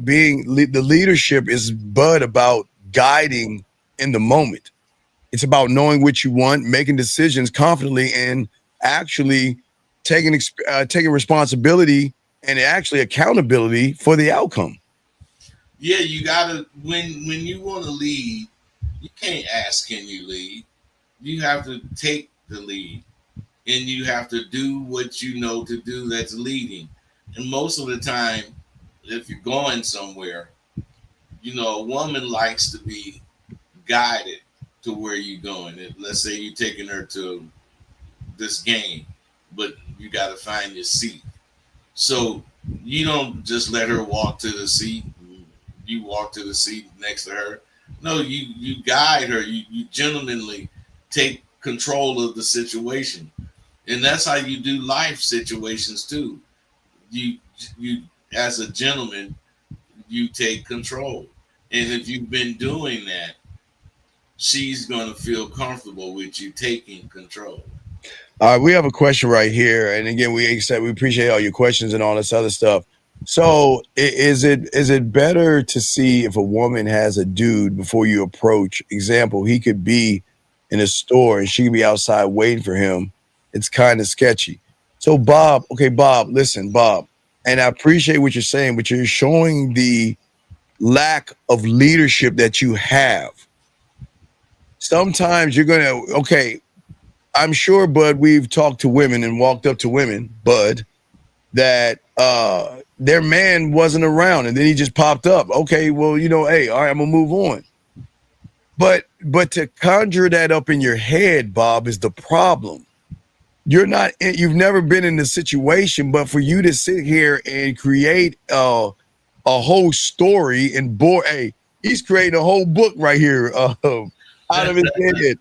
leadership is but about guiding in the moment. It's about knowing what you want, making decisions confidently, and actually taking responsibility and actually accountability for the outcome. Yeah, you gotta when you want to lead, you can't ask, can you lead? You have to take the lead, and you have to do what you know to do that's leading. And most of the time, if you're going somewhere, a woman likes to be guided to where you're going. Let's say you're taking her to this game, but you got to find your seat. So you don't just let her walk to the seat. You walk to the seat next to her. No, you guide her. You gentlemanly take control of the situation, and that's how you do life situations too. You as a gentleman, you take control, and if you've been doing that, she's going to feel comfortable with you taking control. All right, we have a question right here, and again, we appreciate all your questions and all this other stuff. So, is it better to see if a woman has a dude before you approach? Example, he could be in a store and she could be outside waiting for him. It's kind of sketchy. So, Bob, listen, Bob, and I appreciate what you're saying, but you're showing the lack of leadership that you have. Sometimes you're gonna, I'm sure, Bud, we've talked to women and walked up to women, Bud, that their man wasn't around and then he just popped up. Okay, well, hey, all right, I'm gonna move on. But to conjure that up in your head, Bob, is the problem. You've never been in the situation, but for you to sit here and create a whole story and boy, hey, he's creating a whole book right here out of his head.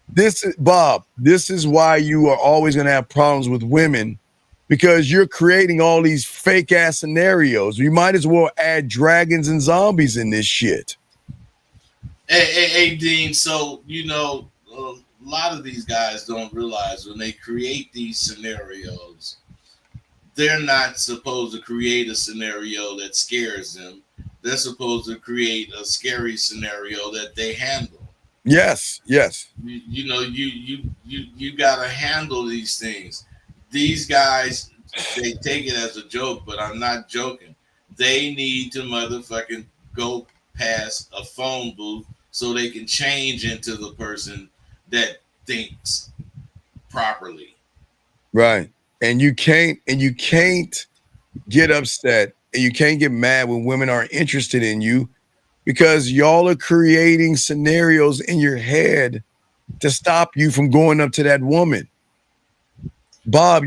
This is Bob. This is why you are always going to have problems with women, because you're creating all these fake ass scenarios. You might as well add dragons and zombies in this shit. Hey, Dean. So a lot of these guys don't realize when they create these scenarios, they're not supposed to create a scenario that scares them. They're supposed to create a scary scenario that they handle. Yes. You gotta handle these things. These guys, they take it as a joke, but I'm not joking. They need to motherfucking go past a phone booth so they can change into the person that thinks properly. Right. And you can't get upset and you can't get mad when women aren't interested in you, because y'all are creating scenarios in your head to stop you from going up to that woman. Bob,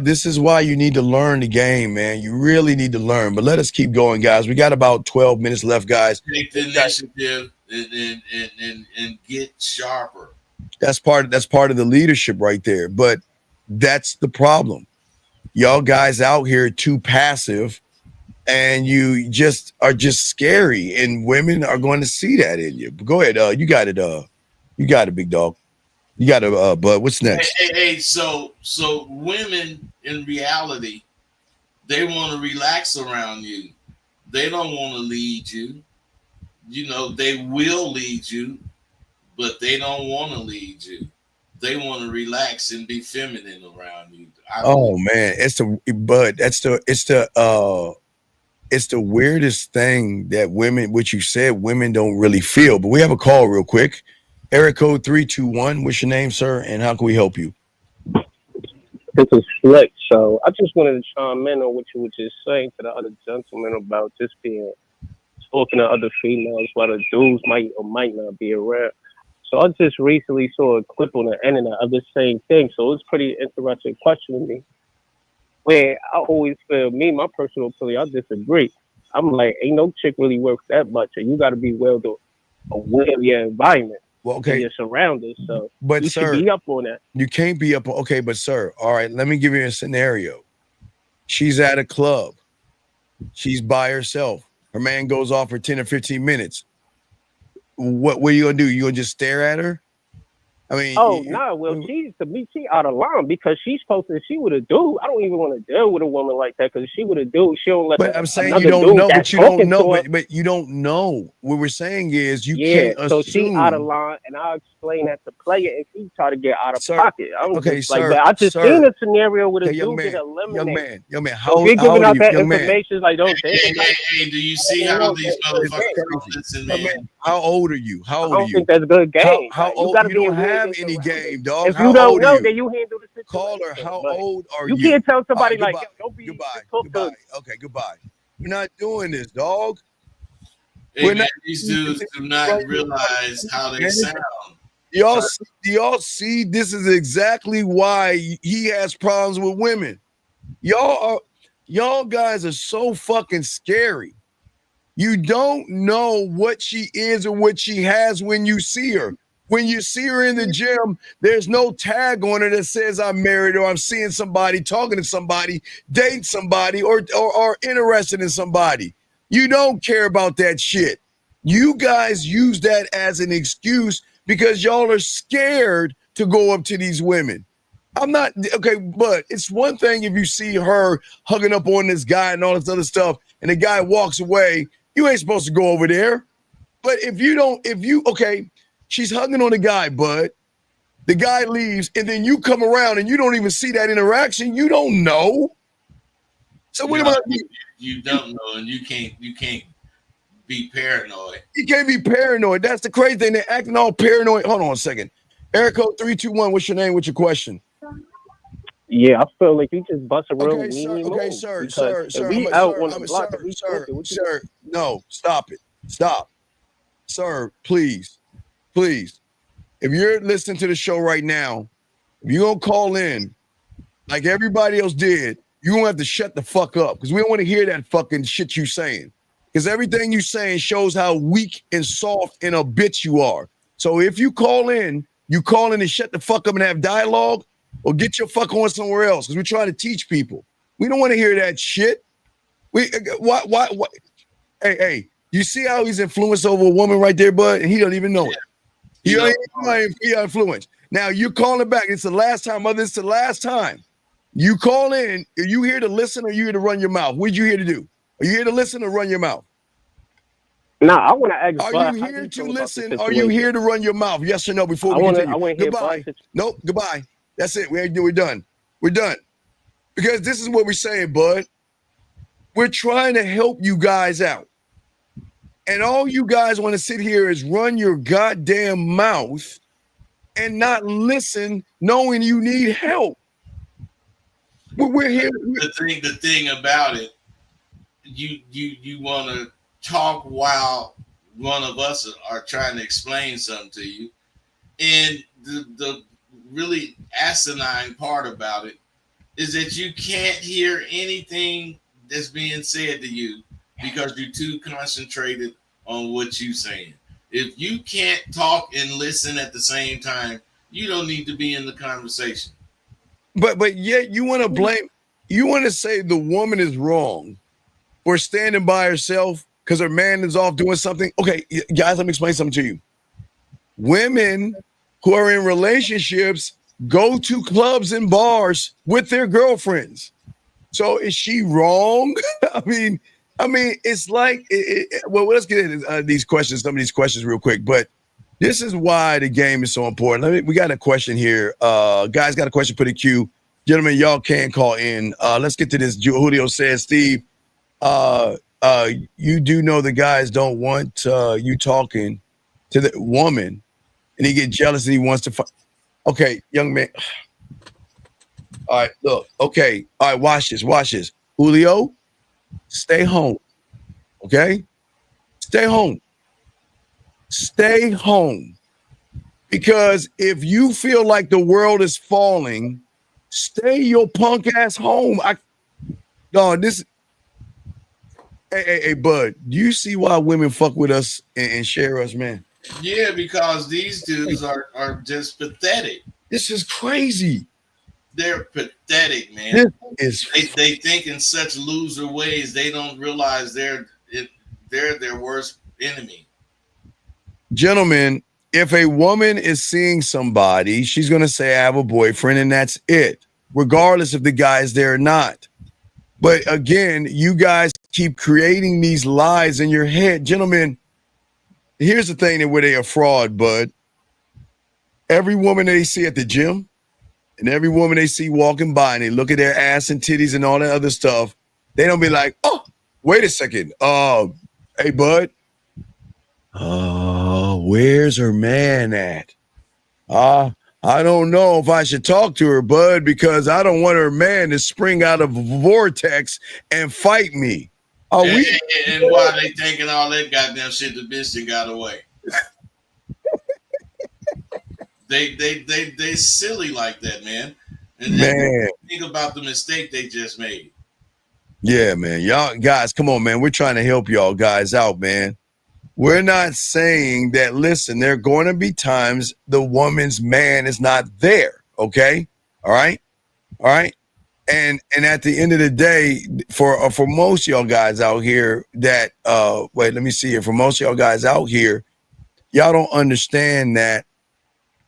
this is why you need to learn the game, man. You really need to learn. But let us keep going, guys. We got about 12 minutes left, guys. Take the initiative and get sharper. That's part of the leadership right there. But that's the problem. Y'all guys out here too passive, and you are just scary, and women are going to see that in you. But go ahead. You got it, big dog. You got it, Bud. What's next? Hey, so women in reality, they want to relax around you. They don't want to lead you. They will lead you, but they don't want to lead you. They want to relax and be feminine around you. Man, it's the weirdest thing that women, which you said, women don't really feel. But we have a call real quick. Area code 321. What's your name, sir? And how can we help you? This is Flex. So I just wanted to chime in on what you were just saying to the other gentleman about just talking to other females while the dudes might or might not be around. So I just recently saw a clip on the internet of the same thing. So it's pretty interesting question to me. Where I always feel, my personal opinion, I disagree. I'm like, ain't no chick really worth that much, and you got to be well aware of your environment. Well, okay. And your surroundings. So but you sir, should be up on that. You can't be up. Okay, but sir, all right, let me give you a scenario. She's at a club. She's by herself. Her man goes off for 10 or 15 minutes. What are you gonna do? You gonna just stare at her? I mean, well, she out of line, because she's supposed to. She would have do. I don't even want to deal with a woman like that, because she would have do. She don't let. But I'm saying you don't know. But you don't know. But you don't know. What we're saying is you can't assume. So she out of line, and I'll explain that to player if he try to get out of pocket. Okay, sir. But I just seen a scenario with a dude get eliminated. Young man, how old you're giving out that young information, like don't take it. Hey, do you see how these motherfuckers listen, man? How old are you? I don't think that's a good game. How old? You don't have any game, dog. If you don't know, then you handle the situation. Caller, how old are you? You can't tell somebody like, don't be goodbye. Okay, goodbye. We're not doing this, dog. Hey, man, these dudes do not realize how they sound. Y'all see, this is exactly why he has problems with women. Y'all guys are so fucking scary. You don't know what she is or what she has when you see her. When you see her in the gym, there's no tag on her that says I'm married or I'm seeing somebody, talking to somebody, dating somebody, or interested in somebody. You don't care about that shit. You guys use that as an excuse because y'all are scared to go up to these women. I'm not, okay, but it's one thing if you see her hugging up on this guy and all this other stuff, and the guy walks away, you ain't supposed to go over there. But okay, she's hugging on the guy, bud. The guy leaves, and then you come around and you don't even see that interaction. You don't know. So what about you? You don't know, and you can't be paranoid. You can't be paranoid. That's the crazy thing. They're acting all paranoid. Hold on a second. Area code 321. What's your name? What's your question? Yeah, I feel like you just bust a real sir, no, stop it. Stop. Sir, please. If you're listening to the show right now, if you're going to call in like everybody else did, you're gonna have to shut the fuck up because we don't want to hear that fucking shit you saying. Because everything you saying shows how weak and soft and a bitch you are. So if you call in and shut the fuck up and have dialogue, or get your fuck on somewhere else. Because we're trying to teach people. We don't want to hear that shit. Why? Hey, you see how he's influenced over a woman right there, bud? And he don't even know it. He influenced. Now you're calling back. It's the last time, mother. It's the last time. You call in. Are you here to listen or are you here to run your mouth? What are you here to do? Are you here to listen or run your mouth? Nah, I want to ask. Are you here to listen? Are you here to run your mouth? Yes or no? Before we continue. Goodbye. Nope. Goodbye. That's it. We're done. We're done. Because this is what we're saying, bud. We're trying to help you guys out. And all you guys want to sit here is run your goddamn mouth and not listen, knowing you need help. We're here. The thing about it, you want to talk while one of us are trying to explain something to you. And the really asinine part about it is that you can't hear anything that's being said to you because you're too concentrated on what you're saying. If you can't talk and listen at the same time, you don't need to be in the conversation. But yet you want to blame, you want to say the woman is wrong for standing by herself because her man is off doing something. Okay, guys, let me explain something to you. Women who are in relationships go to clubs and bars with their girlfriends. So is she wrong? I mean, it's like, well, let's get into these questions, some of these questions real quick. But this is why the game is so important. We got a question here. Guys got a question, put a queue. Gentlemen, y'all can call in. Let's get to this. Julio says, Steve, you do know the guys don't want you talking to the woman, and he get jealous and he wants to fight. Okay, young man. All right, look. Okay, all right, watch this. Julio, stay home. Okay? Stay home. Stay home. Because if you feel like the world is falling, stay your punk ass home. Hey, bud, do you see why women fuck with us and share us, man? Yeah, because these dudes are just pathetic. This is crazy. They're pathetic, man. This is they think in such loser ways they don't realize they're their worst enemy. Gentlemen, if a woman is seeing somebody, she's gonna say, I have a boyfriend, and that's it, regardless if the guy is there or not. But again, you guys keep creating these lies in your head. Gentlemen, here's the thing that where they are fraud, bud. Every woman they see at the gym and every woman they see walking by and they look at their ass and titties and all that other stuff, they don't be like, oh, wait a second. Hey, bud. Where's her man at? I don't know if I should talk to her, bud, because I don't want her man to spring out of a vortex and fight me. And while they thinking all that goddamn shit, the bitch that got away. they silly like that, man. And think about the mistake they just made. Yeah, man. Y'all guys, come on, man. We're trying to help y'all guys out, man. We're not saying that, listen, there are going to be times the woman's man is not there. Okay. All right. And at the end of the day, for most of y'all guys out here that, wait, let me see here. For most of y'all guys out here, y'all don't understand that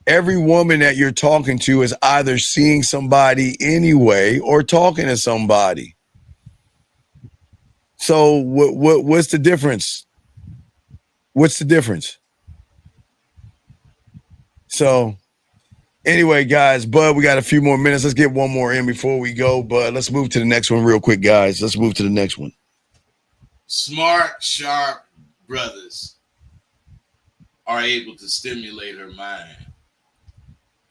every woman that you're talking to is either seeing somebody anyway or talking to somebody. So what's the difference? What's the difference? So anyway, guys, Bud, we got a few more minutes. Let's get one more in before we go, but let's move to the next one real quick, guys. Let's move to the next one. Smart, sharp brothers are able to stimulate her mind.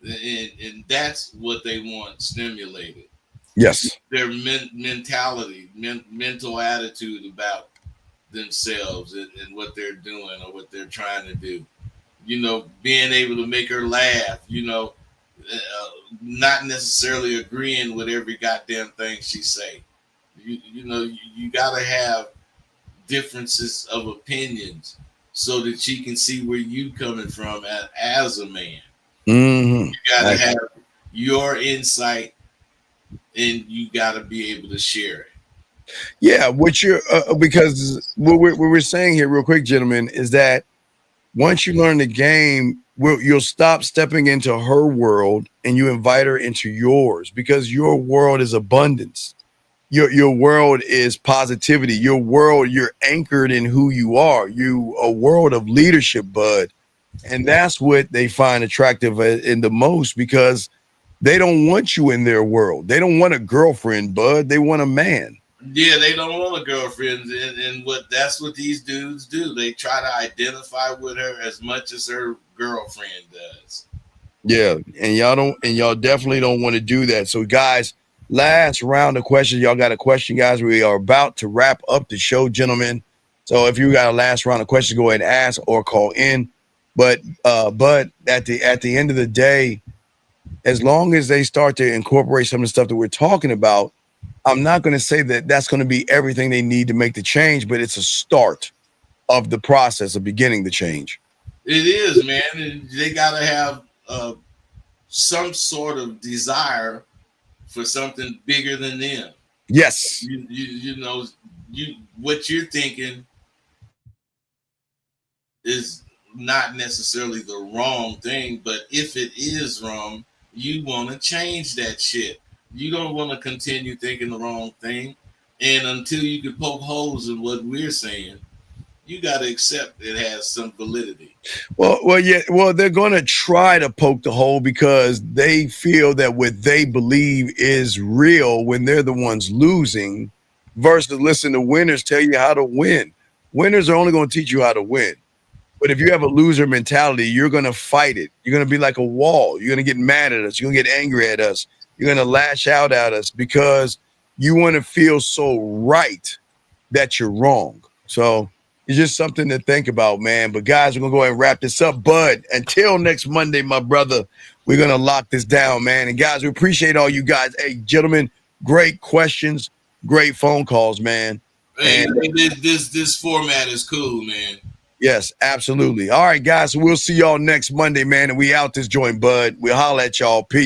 And that's what they want stimulated. Yes. Their mentality, mental attitude about themselves and what they're doing or what they're trying to do. You know, being able to make her laugh, you know, not necessarily agreeing with every goddamn thing she say. You gotta have differences of opinions so that she can see where you coming from as a man. Mm-hmm. You gotta have your insight, and you gotta be able to share it. Yeah, what you're because what we're saying here, real quick, gentlemen, is that once you learn the game, you'll stop stepping into her world and you invite her into yours, because your world is abundance. Your world is positivity. Your world, you're anchored in who you are. You a world of leadership, bud. And that's what they find attractive in the most, because they don't want you in their world. They don't want a girlfriend, bud. They want a man. Yeah, they don't want a girlfriend, and that's what these dudes do. They try to identify with her as much as her girlfriend does. Yeah, and y'all definitely don't want to do that. So, guys, last round of questions. Y'all got a question, guys? We are about to wrap up the show, gentlemen. So, if you got a last round of questions, go ahead and ask or call in. But at the end of the day, as long as they start to incorporate some of the stuff that we're talking about, I'm not going to say that that's going to be everything they need to make the change, but it's a start of the process of beginning the change. It is, man. And they got to have some sort of desire for something bigger than them. Yes. What you're thinking is not necessarily the wrong thing, but if it is wrong, you want to change that shit. You don't want to continue thinking the wrong thing. And until you can poke holes in what we're saying, you got to accept it has some validity. Well, they're going to try to poke the hole because they feel that what they believe is real when they're the ones losing, versus listen to winners tell you how to win. Winners are only going to teach you how to win. But if you have a loser mentality, you're going to fight it. You're going to be like a wall. You're going to get mad at us. You're going to get angry at us. You're going to lash out at us because you want to feel so right that you're wrong. So it's just something to think about, man. But guys, we're going to go ahead and wrap this up. Bud, until next Monday, my brother, we're going to lock this down, man. And guys, we appreciate all you guys. Hey, gentlemen, great questions, great phone calls, man. Hey, this format is cool, man. Yes, absolutely. All right, guys. So we'll see y'all next Monday, man. And we out this joint, Bud. We'll holler at y'all. Peace.